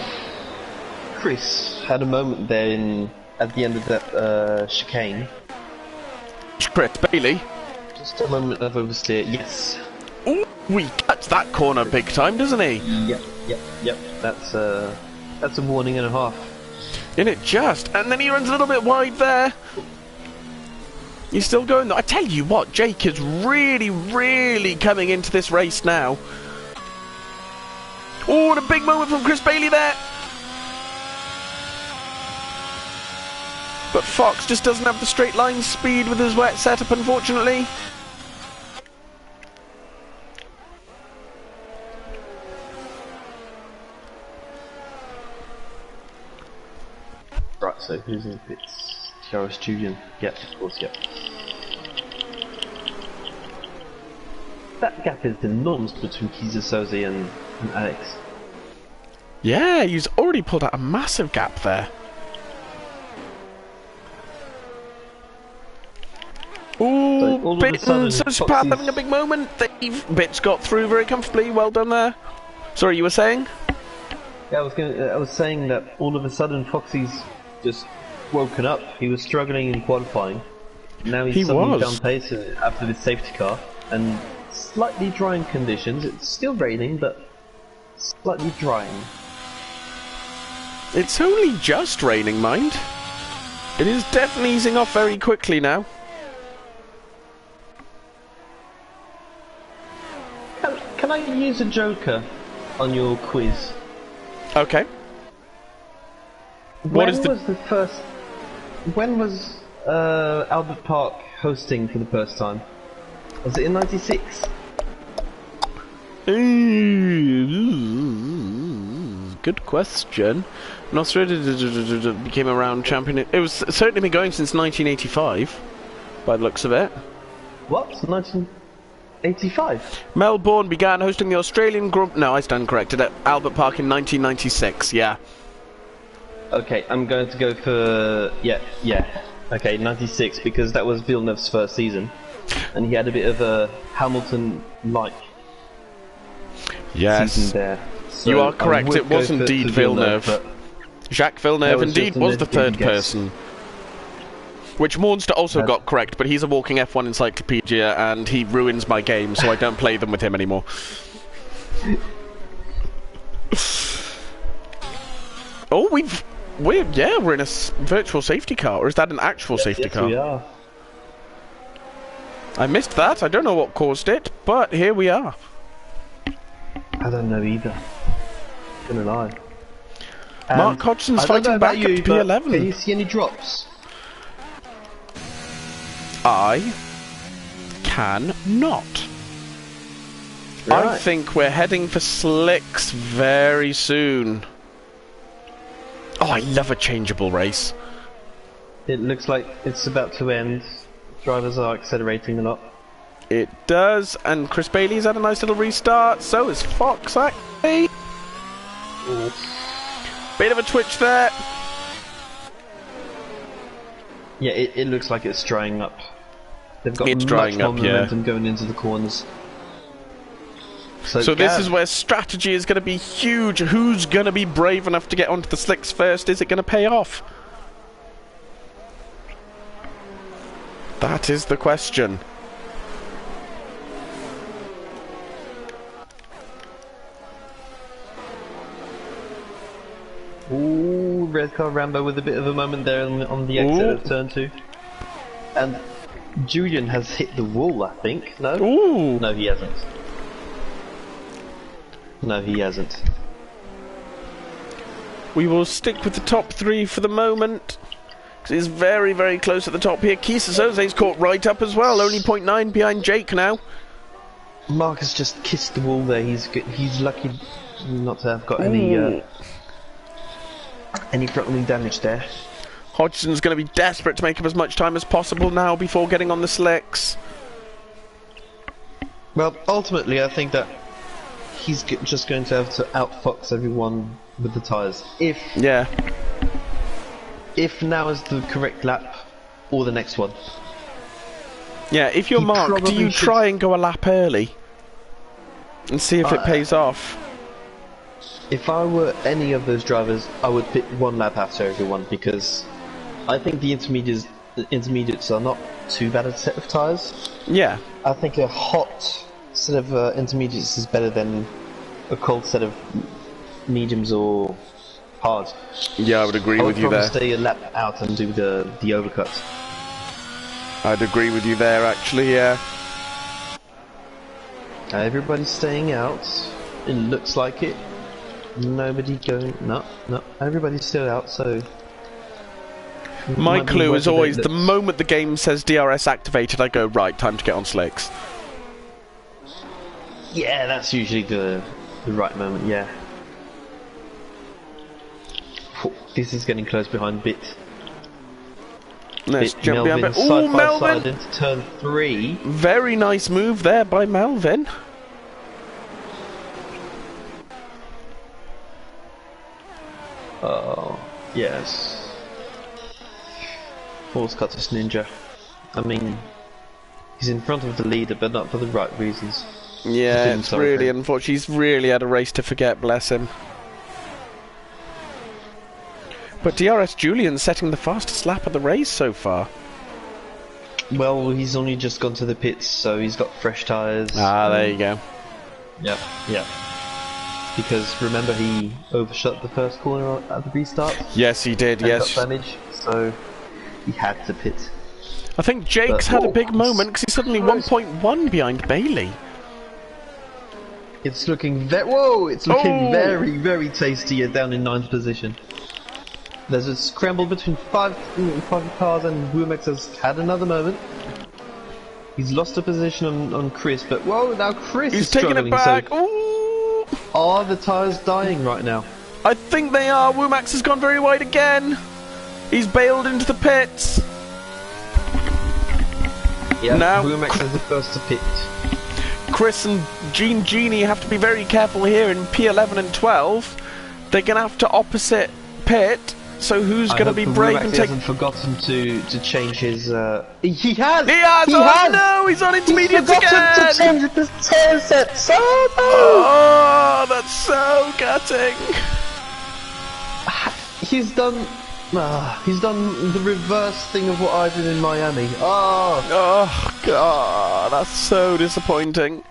Chris had a moment there at the end of that chicane. Chris Bailey. Just a moment of oversteer. Yes. Ooh, he cuts that corner big time, doesn't he? Yep. That's a warning and a half. In it just, and then he runs a little bit wide there. He's still going though. I tell you what, Jake is really, really coming into this race now. Oh, what a big moment from Chris Bailey there. But Fox just doesn't have the straight line speed with his wet setup, unfortunately. Right, so who's in pits? Jarvis Julian. Yep, of course, yep. That gap is enormous between Kisa Soze and Alex. Yeah, he's already pulled out a massive gap there. Ooh, Bit and Sociopath having a big moment. Bits got through very comfortably. Well done there. Sorry, you were saying? Yeah, I was saying that all of a sudden Foxy's just woken up. He was struggling in qualifying. Now he's suddenly down pace after the safety car, and slightly drying conditions. It's still raining, but slightly drying. It's only just raining, mind. It is definitely easing off very quickly now. Can I use a joker on your quiz. Okay. When was Albert Park hosting for the first time? Was it in '96? Good question. And Australia became a round champion. It was certainly been going since 1985, by the looks of it. What? 1985? Melbourne began hosting the Australian Group. No, I stand corrected. At Albert Park in 1996. Yeah. Okay, I'm going to go for yeah. Okay, '96 because that was Villeneuve's first season, and he had a bit of a Hamilton-like season there. So you are correct. It was indeed Villeneuve. Jacques Villeneuve indeed was the third person. Which Mornster also got correct, but he's a walking F1 encyclopedia and he ruins my game, so I don't play them with him anymore. Oh, we're in a virtual safety car, or is that an actual safety car? We are. I missed that. I don't know what caused it, but here we are. I don't know either. Gonna lie. Mark Hodgson's fighting back up to P11. Can you see any drops? I can not. Right. I think we're heading for slicks very soon. Oh, I love a changeable race. It looks like it's about to end. Drivers are accelerating a lot. It does, and Chris Bailey's had a nice little restart, so is Fox actually. Bit of a twitch there. Yeah, it looks like it's drying up. They've got it's much drying more up, momentum going into the corners. So this is where strategy is going to be huge. Who's going to be brave enough to get onto the slicks first? Is it going to pay off? That is the question. Ooh, red car Rambo with a bit of a moment there on the exit of turn 2. And Julian has hit the wall, I think. No? Ooh. No, he hasn't. No, he hasn't. We will stick with the top 3 for the moment. He's very, very close at the top here. Kisa Jose's caught right up as well. Only 0.9 behind Jake now. Marcus just kissed the wall there. He's lucky not to have got any throttling damage there. Hodgson's going to be desperate to make up as much time as possible now before getting on the slicks. Well, ultimately, I think that he's just going to have to outfox everyone with the tyres. If now is the correct lap, or the next one. Yeah, if you're Mark, do you try and go a lap early? And see if it pays off? If I were any of those drivers, I would pick one lap after everyone, because I think the intermediates are not too bad a set of tyres. Yeah. I think a hot set of intermediates is better than a cold set of mediums or hard. Yeah, I would agree with you there. I would probably stay a lap out and do the overcut. I'd agree with you there, actually, yeah. Everybody's staying out. It looks like it. Nobody going... No. Everybody's still out, so... My clue is always, the moment the game says DRS activated, I go, right, time to get on slicks. Yeah, that's usually the right moment, yeah. This is getting close behind Bit. Let's jump behind Bit. Ooh, Melvin! Into turn 3. Very nice move there by Melvin. Oh, yes. Force cut this ninja. I mean, he's in front of the leader, but not for the right reasons. Yeah, it's really unfortunate. He's really had a race to forget, bless him. But DRS Julian's setting the fastest lap of the race so far. Well, he's only just gone to the pits, so he's got fresh tyres. Ah, there you go. Yeah. Because remember, he overshot the first corner at the restart. Yes, he did. Yes. Got damage, so he had to pit. I think Jake's had a big moment because he's suddenly 1.1 behind Bailey. It's looking very, very tasty down in 9th position. There's a scramble between five cars, and Womax has had another moment. He's lost a position on Chris, but whoa, now Chris is struggling. He's taking it back. So Ooh. are the tyres dying right now? I think they are. Womax has gone very wide again. He's bailed into the pits. Yeah, now Womax is the first to pit. Chris and Genie have to be very careful here in P11 and 12. They're going to have to opposite pit. So who's going to be brave and take... He hasn't forgotten to change his... He has! He has! No! He's on intermediates again! He's forgotten to change the tail sets! Oh, no! Oh, that's so gutting! He's done the reverse thing of what I did in Miami. Oh, God, that's so disappointing.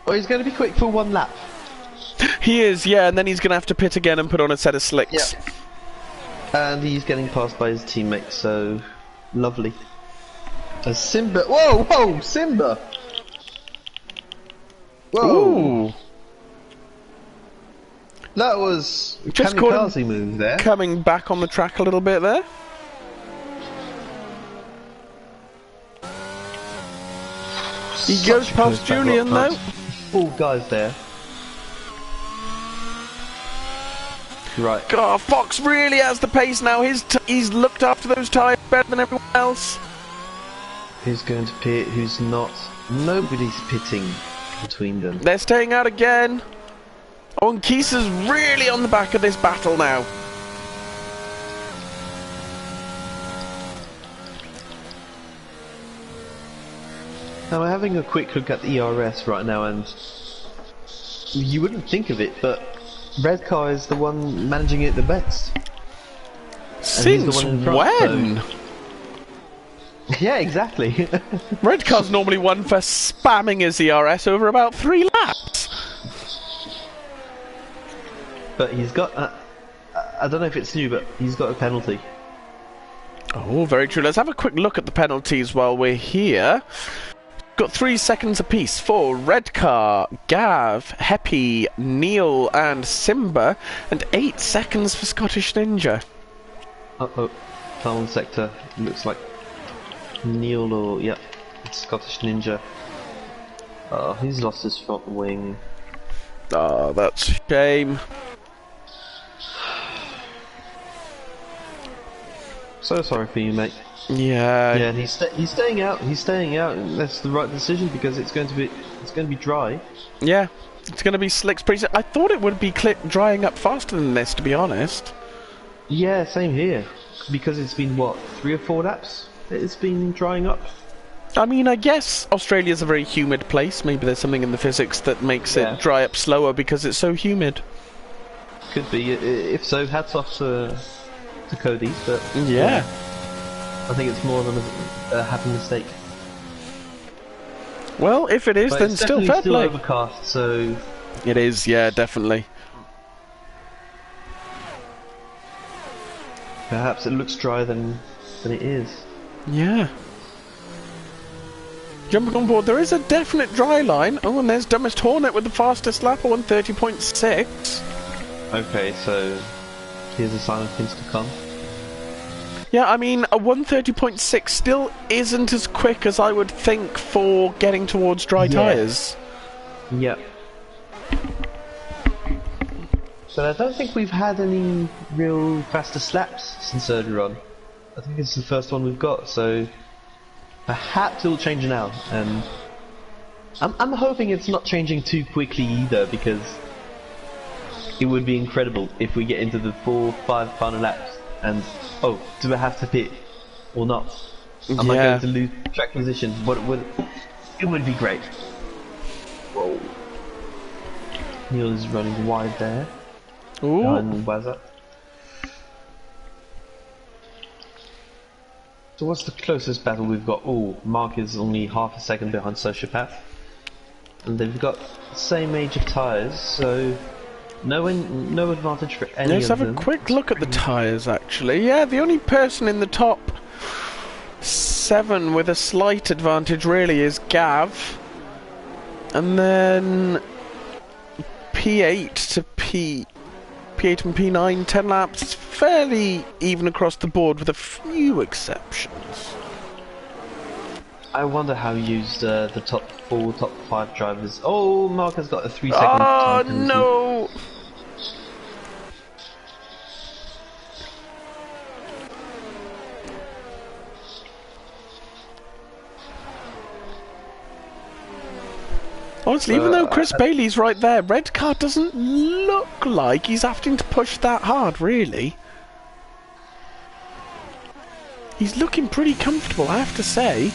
Well, he's going to be quick for 1 lap. He is, yeah, and then he's going to have to pit again and put on a set of slicks. Yeah. And he's getting passed by his teammates, so lovely. As Simba, whoa, Simba! Whoa! Ooh. That was Just kamikaze move there. Coming back on the track a little bit there. He goes past Julian though. 4 guys there. Right. God, Fox really has the pace now. He's looked after those tyres better than everyone else. Who's going to pit? Who's not? Nobody's pitting between them. They're staying out again. Oh, and Kisa's really on the back of this battle now. Now we're having a quick look at the ERS right now, and you wouldn't think of it, but Red Car is the one managing it the best. Since when? So... Yeah, exactly. Red Car's normally one for spamming his ERS over about 3 laps. But he's got, I don't know if it's new, but he's got a penalty. Oh, very true. Let's have a quick look at the penalties while we're here. Got 3 seconds apiece for Red Car, Gav, Heppy, Neil and Simba, and 8 seconds for Scottish Ninja. Uh-oh, tunnel sector, looks like Neil or, yep, it's Scottish Ninja. Oh, he's lost his front wing. Oh, that's a shame. So sorry for you, mate. Yeah. Yeah, and he's staying out. He's staying out. That's the right decision because it's going to be dry. Yeah, it's going to be slicks pretty soon. I thought it would be drying up faster than this, to be honest. Yeah, same here. Because it's been what, 3 or 4 laps? It's been drying up. I mean, I guess Australia's a very humid place. Maybe there's something in the physics that makes it dry up slower because it's so humid. Could be. If so, hats off to Cody. But yeah. I think it's more of a happy mistake. Well, if it is, then still fair play. It's still overcast, so... It is, yeah, definitely. Perhaps it looks drier than it is. Yeah. Jumping on board, there is a definite dry line. Oh, and there's Dumbest Hornet with the fastest lap, 130.6. Okay, so here's a sign of things to come. Yeah, I mean, a 130.6 still isn't as quick as I would think for getting towards dry tyres. Yep. But I don't think we've had any real fastest laps since earlier on. I think it's the first one we've got, so perhaps it'll change now. And I'm hoping it's not changing too quickly either, because it would be incredible if we get into the 4-5 final laps and do I have to pit or not? Am I going to lose track position? It would be great. Whoa. Neil is running wide there. Ooh. Behind Wazza. So what's the closest battle we've got? Oh, Mark is only half a second behind Sociopath. And they've got the same age of tyres, so no advantage for any of them. Let's have a quick look at the tyres, actually. Yeah, the only person in the top 7 with a slight advantage, really, is Gav. And then P8 to P8 and P9, 10 laps. It's fairly even across the board with a few exceptions. I wonder how he used the top 4, top 5 drivers. Oh, Mark has got a 3-second time penalty. No! Honestly, even though Chris Bailey's right there, red car doesn't look like he's having to push that hard, really. He's looking pretty comfortable, I have to say.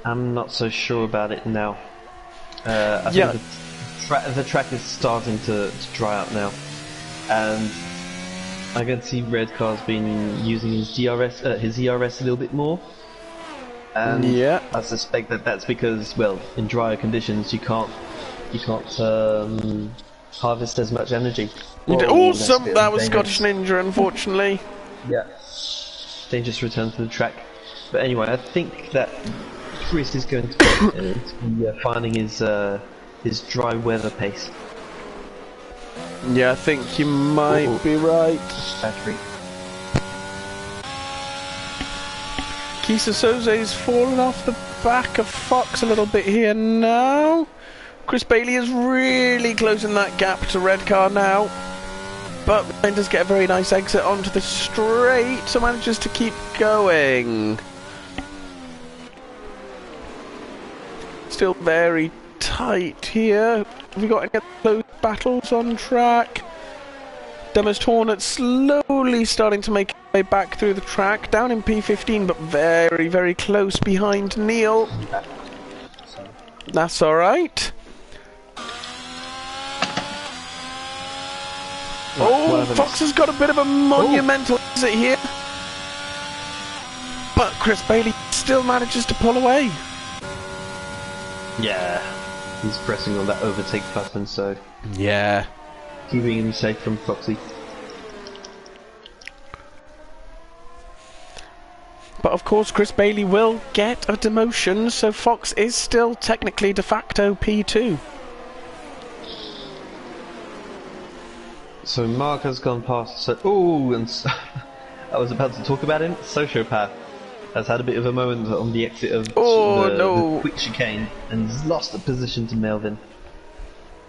I'm not so sure about it now. I think the track is starting to dry out now, and I can see red car's been using his ERS a little bit more. And I suspect that that's because, well, in drier conditions you can't harvest as much energy. Awesome! That was Scottish Ninja, unfortunately. Yeah, dangerous return to the track. But anyway, I think that Chris is going to be finding his dry weather pace. Yeah, I think you might be right. Battery. Kisa Soze's fallen off the back of Fox a little bit here now. Chris Bailey is really closing that gap to red car now. But Ryan does get a very nice exit onto the straight, so manages to keep going. Still very tight here. Have we got any close battles on track? Dumbest Hornet slowly starting to make his way back through the track, down in P15, but very, very close behind Neil. That's alright. Oh, Fox has got a bit of a monumental exit here. But Chris Bailey still manages to pull away. Yeah, he's pressing on that overtake button, so... Yeah. Keeping him safe from Foxy. But of course Chris Bailey will get a demotion, so Fox is still technically de facto P2. So Mark has gone past... and I was about to talk about him. Sociopath has had a bit of a moment on the exit of the quick chicane and has lost the position to Melvin.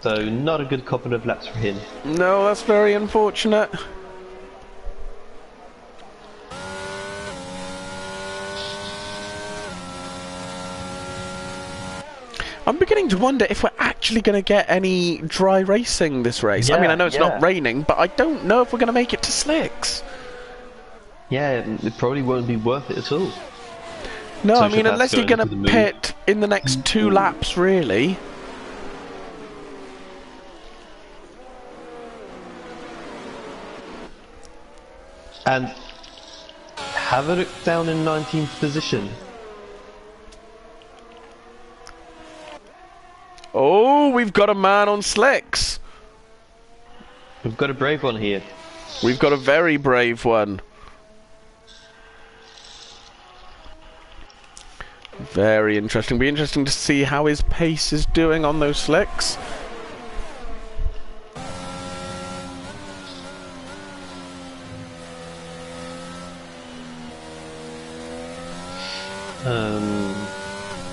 So not a good couple of laps for him. No, that's very unfortunate. I'm beginning to wonder if we're actually going to get any dry racing this race. I mean, I know it's not raining, but I don't know if we're going to make it to slicks. Yeah, it probably won't be worth it at all. No, I mean, unless you're going to pit in the next 2 laps, really. And Havoc down in 19th position. Oh, we've got a man on slicks. We've got a brave one here. We've got a very brave one. Very interesting. Be interesting to see how his pace is doing on those slicks.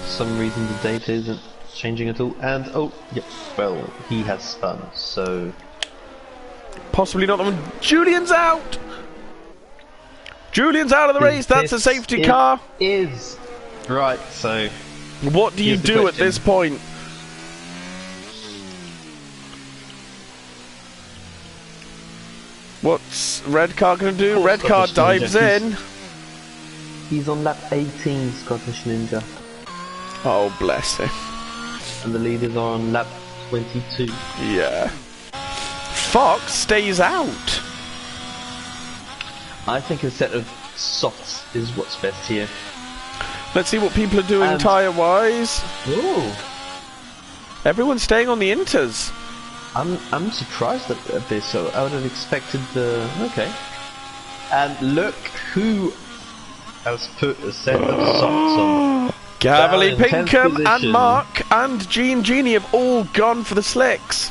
Some reason the data isn't changing at all, and well, he has spun, so possibly not the one. Julian's out. Julian's out of the race. That's a safety car. Is right. So what do you do at this point? What's red car going to do? Red car dives in. He's on lap 18, Scottish Ninja. Oh, bless him. And the leaders are on lap 22. Yeah. Fox stays out. I think a set of softs is what's best here. Let's see what people are doing tyre-wise. Ooh. Everyone's staying on the inters. I'm surprised at this. So I would have expected the... Okay. And look who has put a set of softs on. Gavely, Down in 10th Pinkham, and position. Mark, and Genie have all gone for the slicks.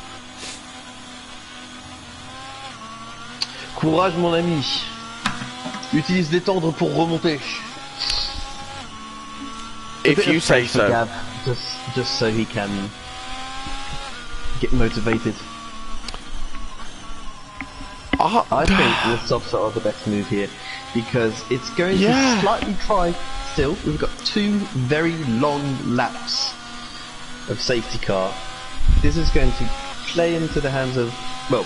Courage, mon ami. Utilise les tendres pour remonter. If you say so. Gav, just so he can get motivated. I think the softs are the best move here because it's going to slightly try. Still, we've got 2 very long laps of safety car. This is going to play into the hands of, well,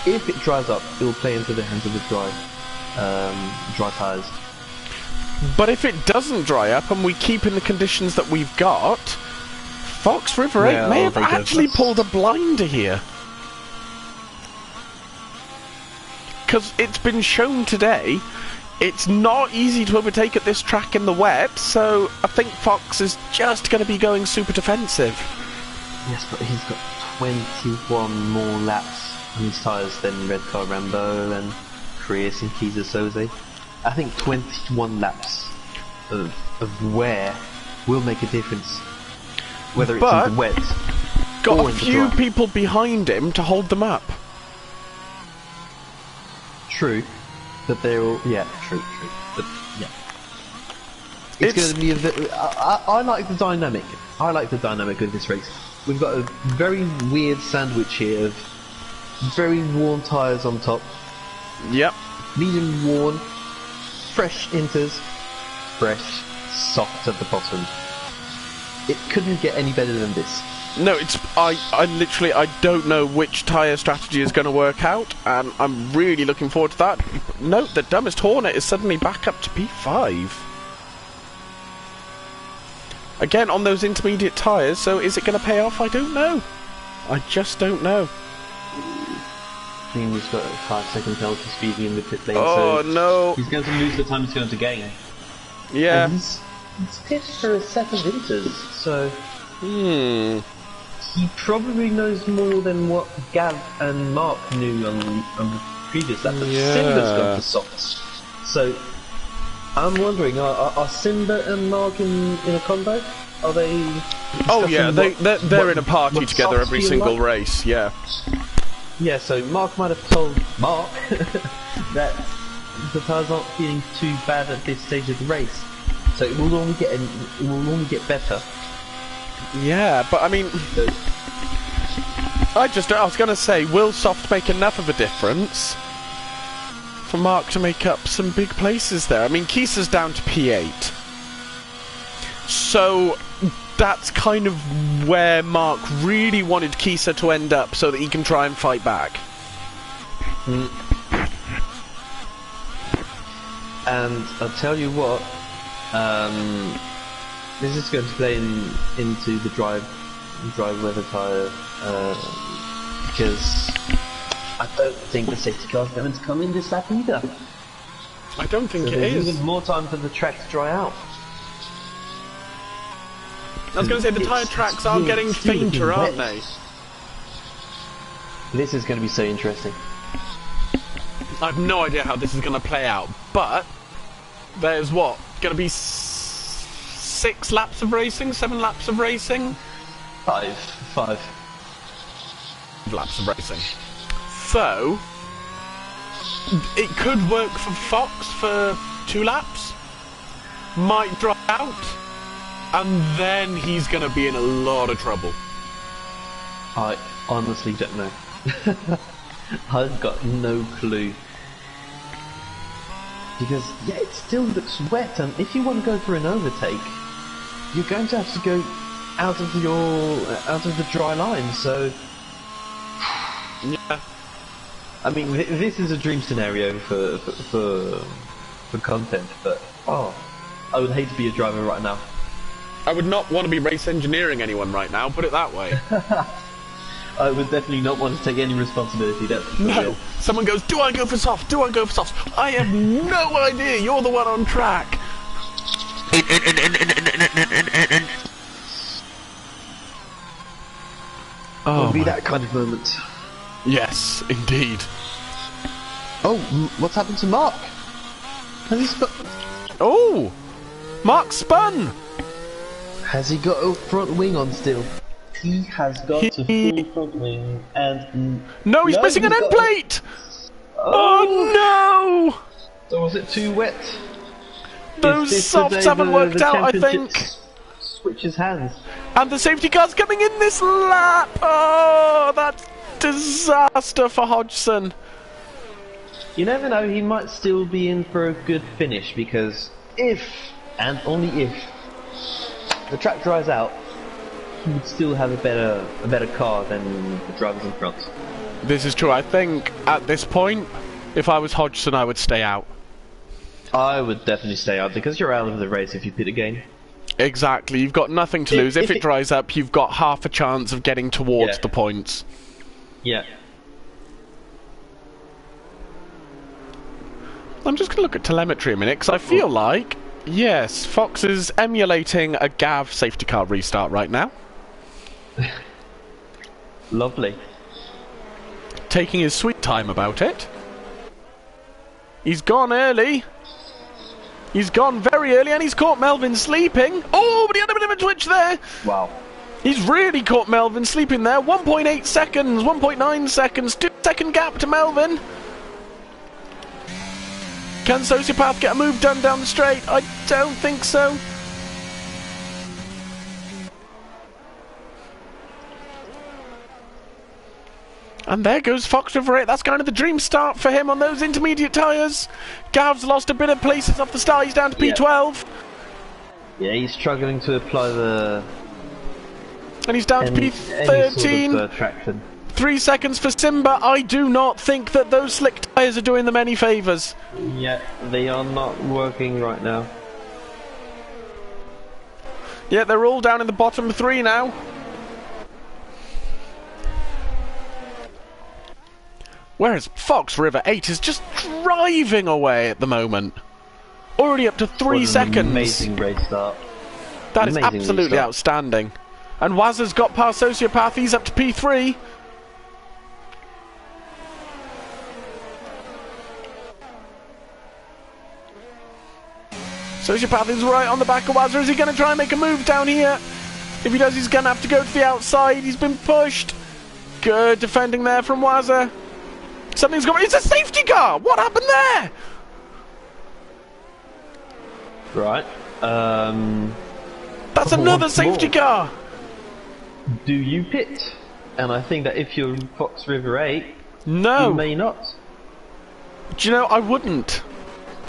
if it dries up, it will play into the hands of the dry tyres. But if it doesn't dry up and we keep in the conditions that we've got, Fox River 8 may have actually pulled a blinder here. Because it's been shown today, it's not easy to overtake at this track in the wet, so I think Fox is just going to be going super defensive. Yes, but he's got 21 more laps on his tyres than Red Car Rambo and Chris and Kiza Soze. I think 21 laps of wear will make a difference, whether it's in the wet got or a in the few dry. people behind him to hold them up. True, but they're all true. But yeah, it's going to be a bit. I like the dynamic. I like the dynamic of this race. We've got a very weird sandwich here of very worn tyres on top. Yep. Medium worn, fresh inters, fresh soft at the bottom. It couldn't get any better than this. No, it's I literally I don't know which tyre strategy is going to work out, and I'm really looking forward to that. Note the dumbest Hornet is suddenly back up to P5. Again on those intermediate tyres, so is it going to pay off? I don't know. I just don't know. He's got a 5-second penalty speeding in the pit lane, Oh so no! he's going to lose the time he's going to gain. Yeah. And he's pitched for a set of inters, so he probably knows more than what Gav and Mark knew on the previous lap. But Simba's gone for softs, so I'm wondering: are Simba and Mark in a combo? Are they? Oh yeah, they're in a party together every single race. Yeah. Yeah, so Mark might have told Mark that the tyres aren't feeling too bad at this stage of the race, so it will only get better. Yeah, but I mean, I was going to say, will soft make enough of a difference for Mark to make up some big places there? I mean, Kisa's down to P8, so that's kind of where Mark really wanted Kisa to end up so that he can try and fight back. And I'll tell you what, this is going to play into the dry weather tyre, because I don't think the safety car is going to come in this lap either. I don't think so it is. There's even more time for the track to dry out. I was going to say, the tyre tracks are getting fainter, aren't they? This is going to be so interesting. I have no idea how this is going to play out, but there's what? Going to be 6 laps of racing? 7 laps of racing? 5 laps of racing. So, it could work for Fox for 2 laps. Might drop out. And then he's going to be in a lot of trouble. I honestly don't know. I've got no clue. Because, yeah, it still looks wet, and if you want to go for an overtake, you're going to have to go out of the dry line, so... Yeah. I mean, this is a dream scenario for content, but, I would hate to be a driver right now. I would not want to be race engineering anyone right now, put it that way. I would definitely not want to take any responsibility, that's for sure. No! Someone goes, do I go for soft? Do I go for soft? I have no idea! You're the one on track! It'll be that kind of moment. Yes, indeed. Oh, what's happened to Mark? Has he Oh! Mark spun! Has he got a front wing on still? He has got a full front wing and... No, he's missing an end plate! Oh no! Or was it too wet? Those softs haven't worked out, I think. Switches hands. And the safety car's coming in this lap! Oh, that's disaster for Hodgson. You never know, he might still be in for a good finish, because if, and only if, the track dries out, he would still have a better car than the drivers in front. This is true. I think at this point, if I was Hodgson, I would stay out. I would definitely stay out, because you're out of the race if you pit again. Exactly. You've got nothing to lose. If it dries up, you've got half a chance of getting towards the points. Yeah. I'm just going to look at telemetry a minute, because I feel like, yes, Fox is emulating a Gav safety car restart right now. Lovely. Taking his sweet time about it. He's gone early. He's gone very early, and he's caught Melvin sleeping. Oh, but he had a bit of a twitch there. Wow. He's really caught Melvin sleeping there. 1.8 seconds, 1.9 seconds, 2-second gap to Melvin. Can Sociopath get a move done down the straight? I don't think so. And there goes Fox River 8. That's kind of the dream start for him on those intermediate tyres. Gav's lost a bit of places off the start. He's down to P12. Yeah, he's struggling to apply the... And he's down to P13. Sort of, traction. 3 seconds for Simba. I do not think that those slick tyres are doing them any favours. Yeah, they are not working right now. Yeah, they're all down in the bottom 3 now. Whereas Fox River 8 is just driving away at the moment. Already up to 3 seconds. Amazing race start. That is absolutely outstanding. And Wazza's got past Sociopath. He's up to P3. Sociopath is right on the back of Wazza. Is he going to try and make a move down here? If he does, he's going to have to go to the outside. He's been pushed. Good defending there from Wazza. Something's going on. It's a safety car! What happened there? Right. That's another safety car! Do you pit? And I think that if you're Fox River 8, you may not. Do you know, I wouldn't.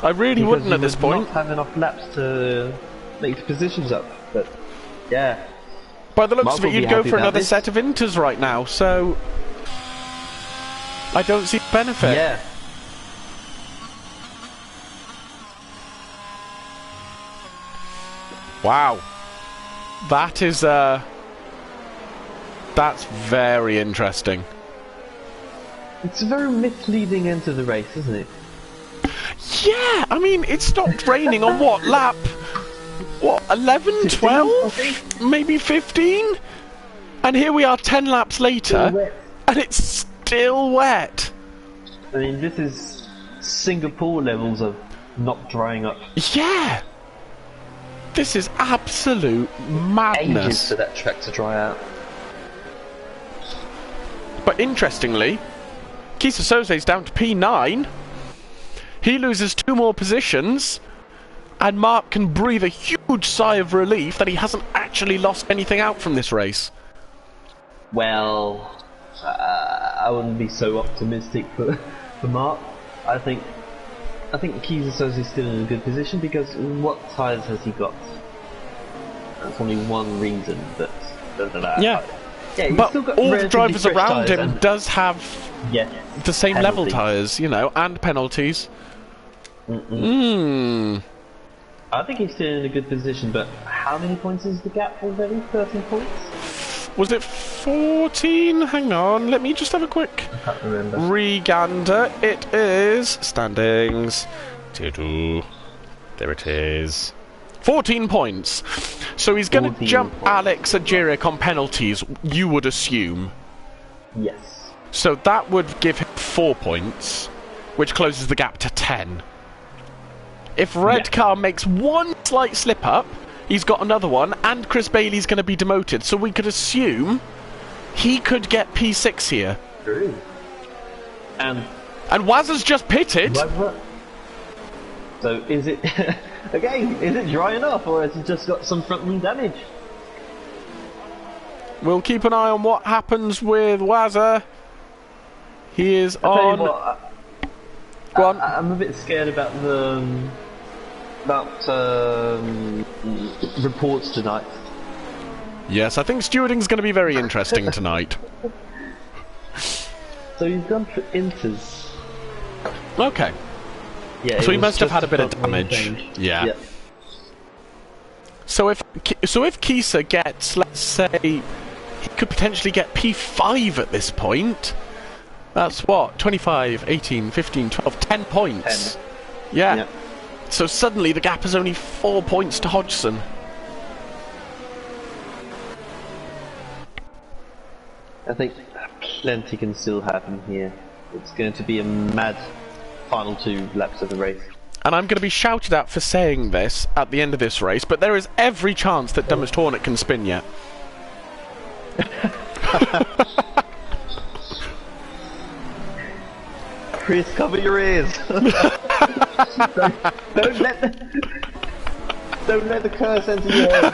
I really wouldn't at this point. Not have enough laps to make the positions up, but yeah. By the looks of it, you'd go for another set of inters right now, so I don't see the benefit. Yeah. Wow. That is, that's very interesting. It's a very misleading end to the race, isn't it? Yeah, I mean, it stopped raining on what, lap? What, 11, 12? Maybe 15? And here we are 10 laps later, and it's still wet. I mean, this is Singapore levels of not drying up. Yeah! This is absolute madness. Ages for that track to dry out. But interestingly, Kisa Sose's down to P9. He loses 2 more positions, and Mark can breathe a huge sigh of relief that he hasn't actually lost anything out from this race. Well, I wouldn't be so optimistic for Mark. I think Kisa Sose is still in a good position because what tyres has he got? That's only one reason that. Yeah, but still got all the drivers around him does have the same level tyres, you know, and penalties. I think he's still in a good position, but how many points is the gap already? 13 points? Was it 14? Hang on, let me just have a quick re-gander. It is standings. There it is. 14 points. So he's going to jump Alex Agirik on penalties, you would assume. Yes. So that would give him 4 points, which closes the gap to 10. If Red Car makes one slight slip up, He's got another one, and Chris Bailey's going to be demoted, so we could assume he could get P6 here. True. And Wazza's just pitted. So is it again? Is it dry enough, or has he just got some front wing damage? We'll keep an eye on what happens with Wazza. He is on. Go on. I'm a bit scared about the reports tonight. Yes, I think stewarding's going to be very interesting tonight. So he's gone for inters. Okay. Yeah. So he must have had a bit of damage. Yeah. So if Kisa gets, let's say, he could potentially get P5 at this point. That's what? 25, 18, 15, 12, 10 points. 10. Yeah. So suddenly the gap is only 4 points to Hodgson. I think plenty can still happen here. It's going to be a mad final 2 laps of the race. And I'm going to be shouted at for saying this at the end of this race, but there is every chance that Dumbest Hornet can spin yet. Chris, cover your ears. don't let the curse enter your head.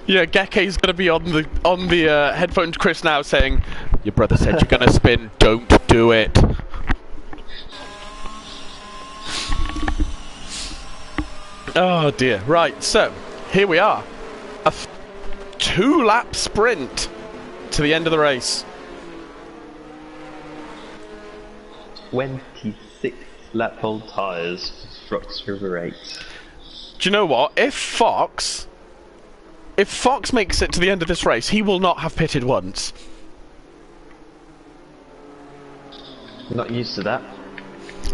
Yeah, Geke's going to be on the headphone to Chris now saying, "Your brother said you're going to spin, don't do it." Oh dear. Right, so here we are. A 2-lap sprint to the end of the race. 26 lap hold tyres for Fox River 8. Do you know what? If Fox makes it to the end of this race, he will not have pitted once. Not used to that.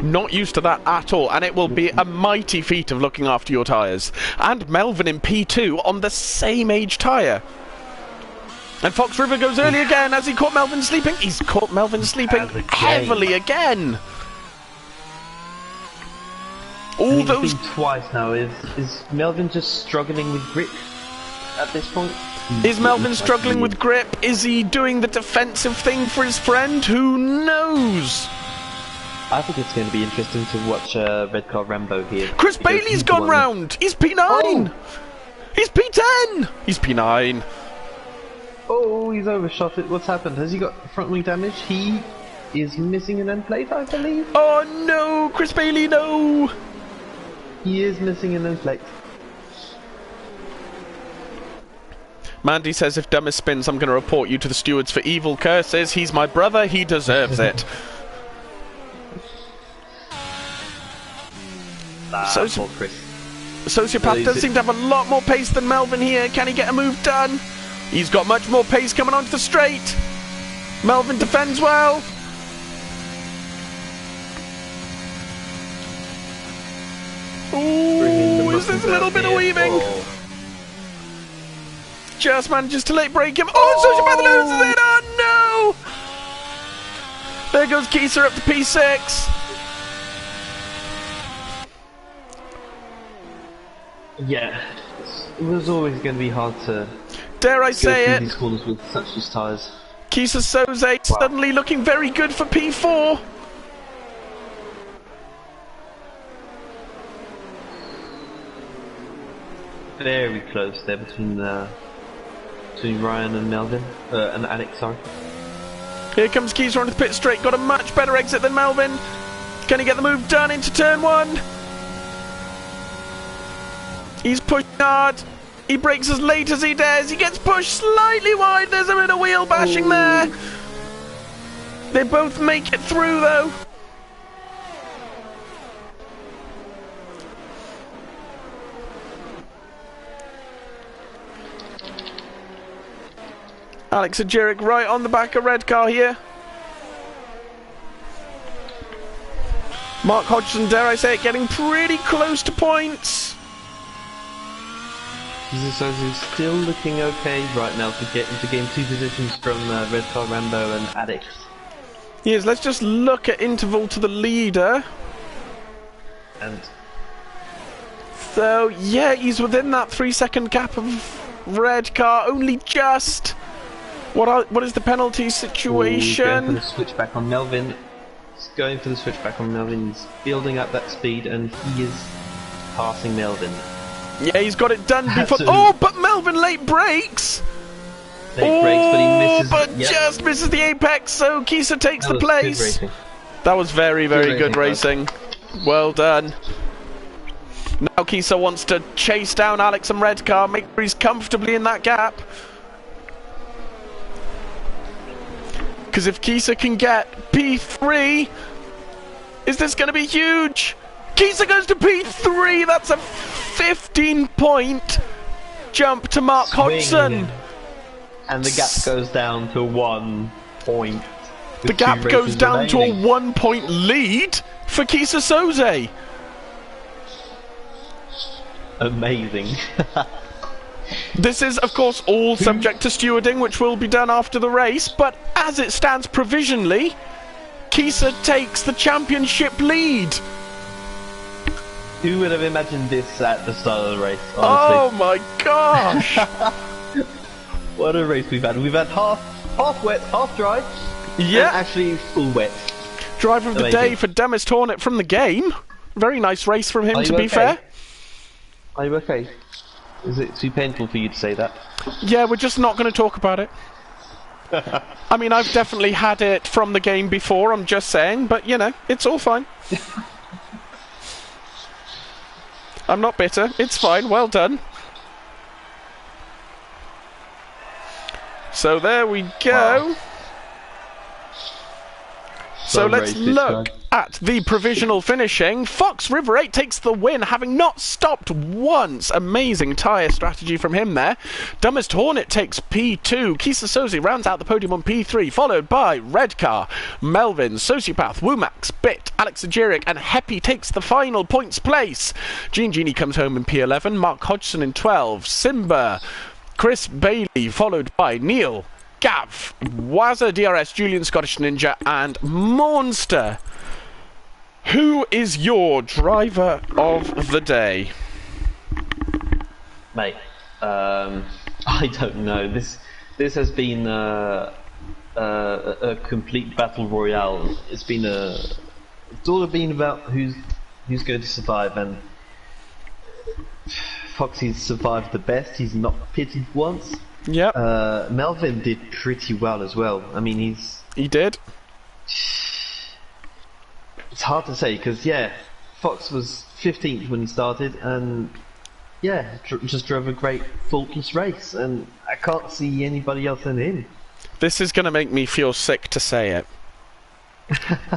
Not used to that at all, and it will be a mighty feat of looking after your tyres. And Melvin in P2 on the same age tyre. And Fox River goes early again. Has he caught Melvin sleeping? He's caught Melvin sleeping heavily again. All those twice now. Is Melvin just struggling with grip at this point? Is Melvin struggling with grip? Is he doing the defensive thing for his friend? Who knows? I think it's going to be interesting to watch Red Car Rambo here. Chris Bailey's gone round. He's P9. Oh. He's P10. He's P9. Oh, he's overshot it. What's happened? Has he got front wing damage? He is missing an end plate, I believe. Oh no, Chris Bailey, no. He is missing an end plate. Mandy says if Dumbest spins, I'm going to report you to the stewards for evil curses. He's my brother. He deserves it. Sociopath does seem to have a lot more pace than Melvin here. Can he get a move done? He's got much more pace coming onto the straight. Melvin defends well. Ooh, is this a little bit of weaving? Oh. Just manages to late break him. Oh, Sociopath loses it. Oh no! There goes Kisa up to P6. Yeah, it was always going to be hard to. Dare I say it? These corners with such loose tyres. Kisa Soze suddenly looking very good for P4. Very close there between Ryan and Melvin, and Alex, sorry. Here comes Kisa onto the pit straight. Got a much better exit than Melvin. Can he get the move done into turn 1? He's pushing hard. He brakes as late as he dares. He gets pushed slightly wide. There's a bit of wheel bashing there. They both make it through though. Alex Ajiric right on the back of red car here. Mark Hodgson, dare I say it, getting pretty close to points. He's still looking okay right now to get into game 2 positions from Red Car Rambo and Addicts. Yes, let's just look at interval to the leader. And So, yeah, he's within that 3-second gap of red car, only just. What is the penalty situation? Going for the switchback on Melvin. He's going for the switchback on Melvin. He's building up that speed, and he is passing Melvin. Yeah, he's got it done before. Oh, but Melvin late brakes. Late brakes, but he misses. But just misses the apex. So Kisa takes the place. That was very, very good racing. Well done. Now Kisa wants to chase down Alex and Redcar, make sure he's comfortably in that gap. Because if Kisa can get P3, is this going to be huge? Kisa goes to P3, that's a 15-point jump to Mark Hodgson. And the gap goes down to 1 point. The gap goes down to a 1-point lead for Kisa Soze. Amazing. This is, of course, all subject to stewarding, which will be done after the race, but as it stands provisionally, Kisa takes the championship lead. Who would have imagined this at the start of the race, honestly? Oh my gosh! What a race we've had. We've had half wet, half dry, yeah, and actually full wet. Driver of the day for Demis Hornet from the game. Very nice race from him, to be fair. Are you okay? Is it too painful for you to say that? Yeah, we're just not going to talk about it. I mean, I've definitely had it from the game before, I'm just saying, but, you know, it's all fine. I'm not bitter, it's fine, well done. So there we go. Wow. So let's look at the provisional finishing. Fox River 8 takes the win, having not stopped once. Amazing tyre strategy from him there. Dumbest Hornet takes P2. Kisa Soze rounds out the podium on P3, followed by Redcar, Melvin, Sociopath, Wumax, Bit, Alex Agiric, and Heppy takes the final points place. Genie comes home in P11, Mark Hodgson in 12, Simba, Chris Bailey, followed by Neil, Gav, Wazza DRS, Julian Scottish Ninja, and Monster. Who is your driver of the day? Mate, I don't know. This has been a complete battle royale. It's all been about who's going to survive, and Foxy's survived the best. He's not pitted once. Yep. Melvin did pretty well as well. I mean, he did. It's hard to say because Fox was 15th when he started, and just drove a great faultless race, and I can't see anybody else than him. This is going to make me feel sick to say it,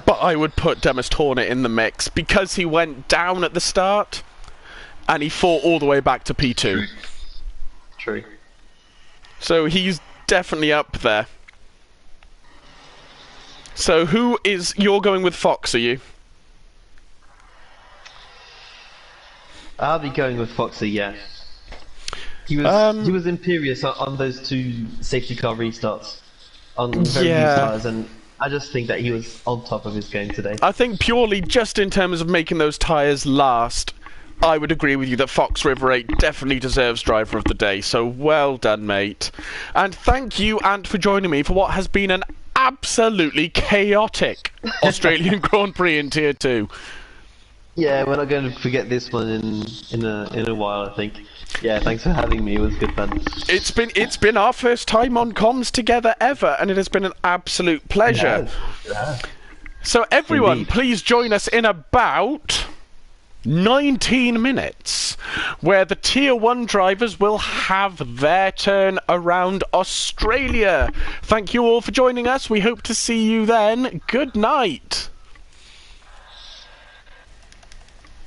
but I would put Demis Hornet in the mix because he went down at the start, and he fought all the way back to P2. True. So he's definitely up there. So you're going with Fox, are you? I'll be going with Foxy, yeah. He was imperious on those 2 safety car restarts on very new tyres, and I just think that he was on top of his game today. I think purely just in terms of making those tyres last, I would agree with you that Fox River 8 definitely deserves driver of the day, so well done, mate. And thank you, Ant, for joining me for what has been an absolutely chaotic Australian Grand Prix in Tier 2. Yeah, we're not going to forget this one in a while, I think. Yeah, thanks for having me. It was good fun. It's been our first time on comms together ever, and it has been an absolute pleasure. It has. So everyone, Indeed. Please join us in about 19 minutes, where the Tier 1 drivers will have their turn around Australia. Thank you all for joining us. We hope to see you then. Good night.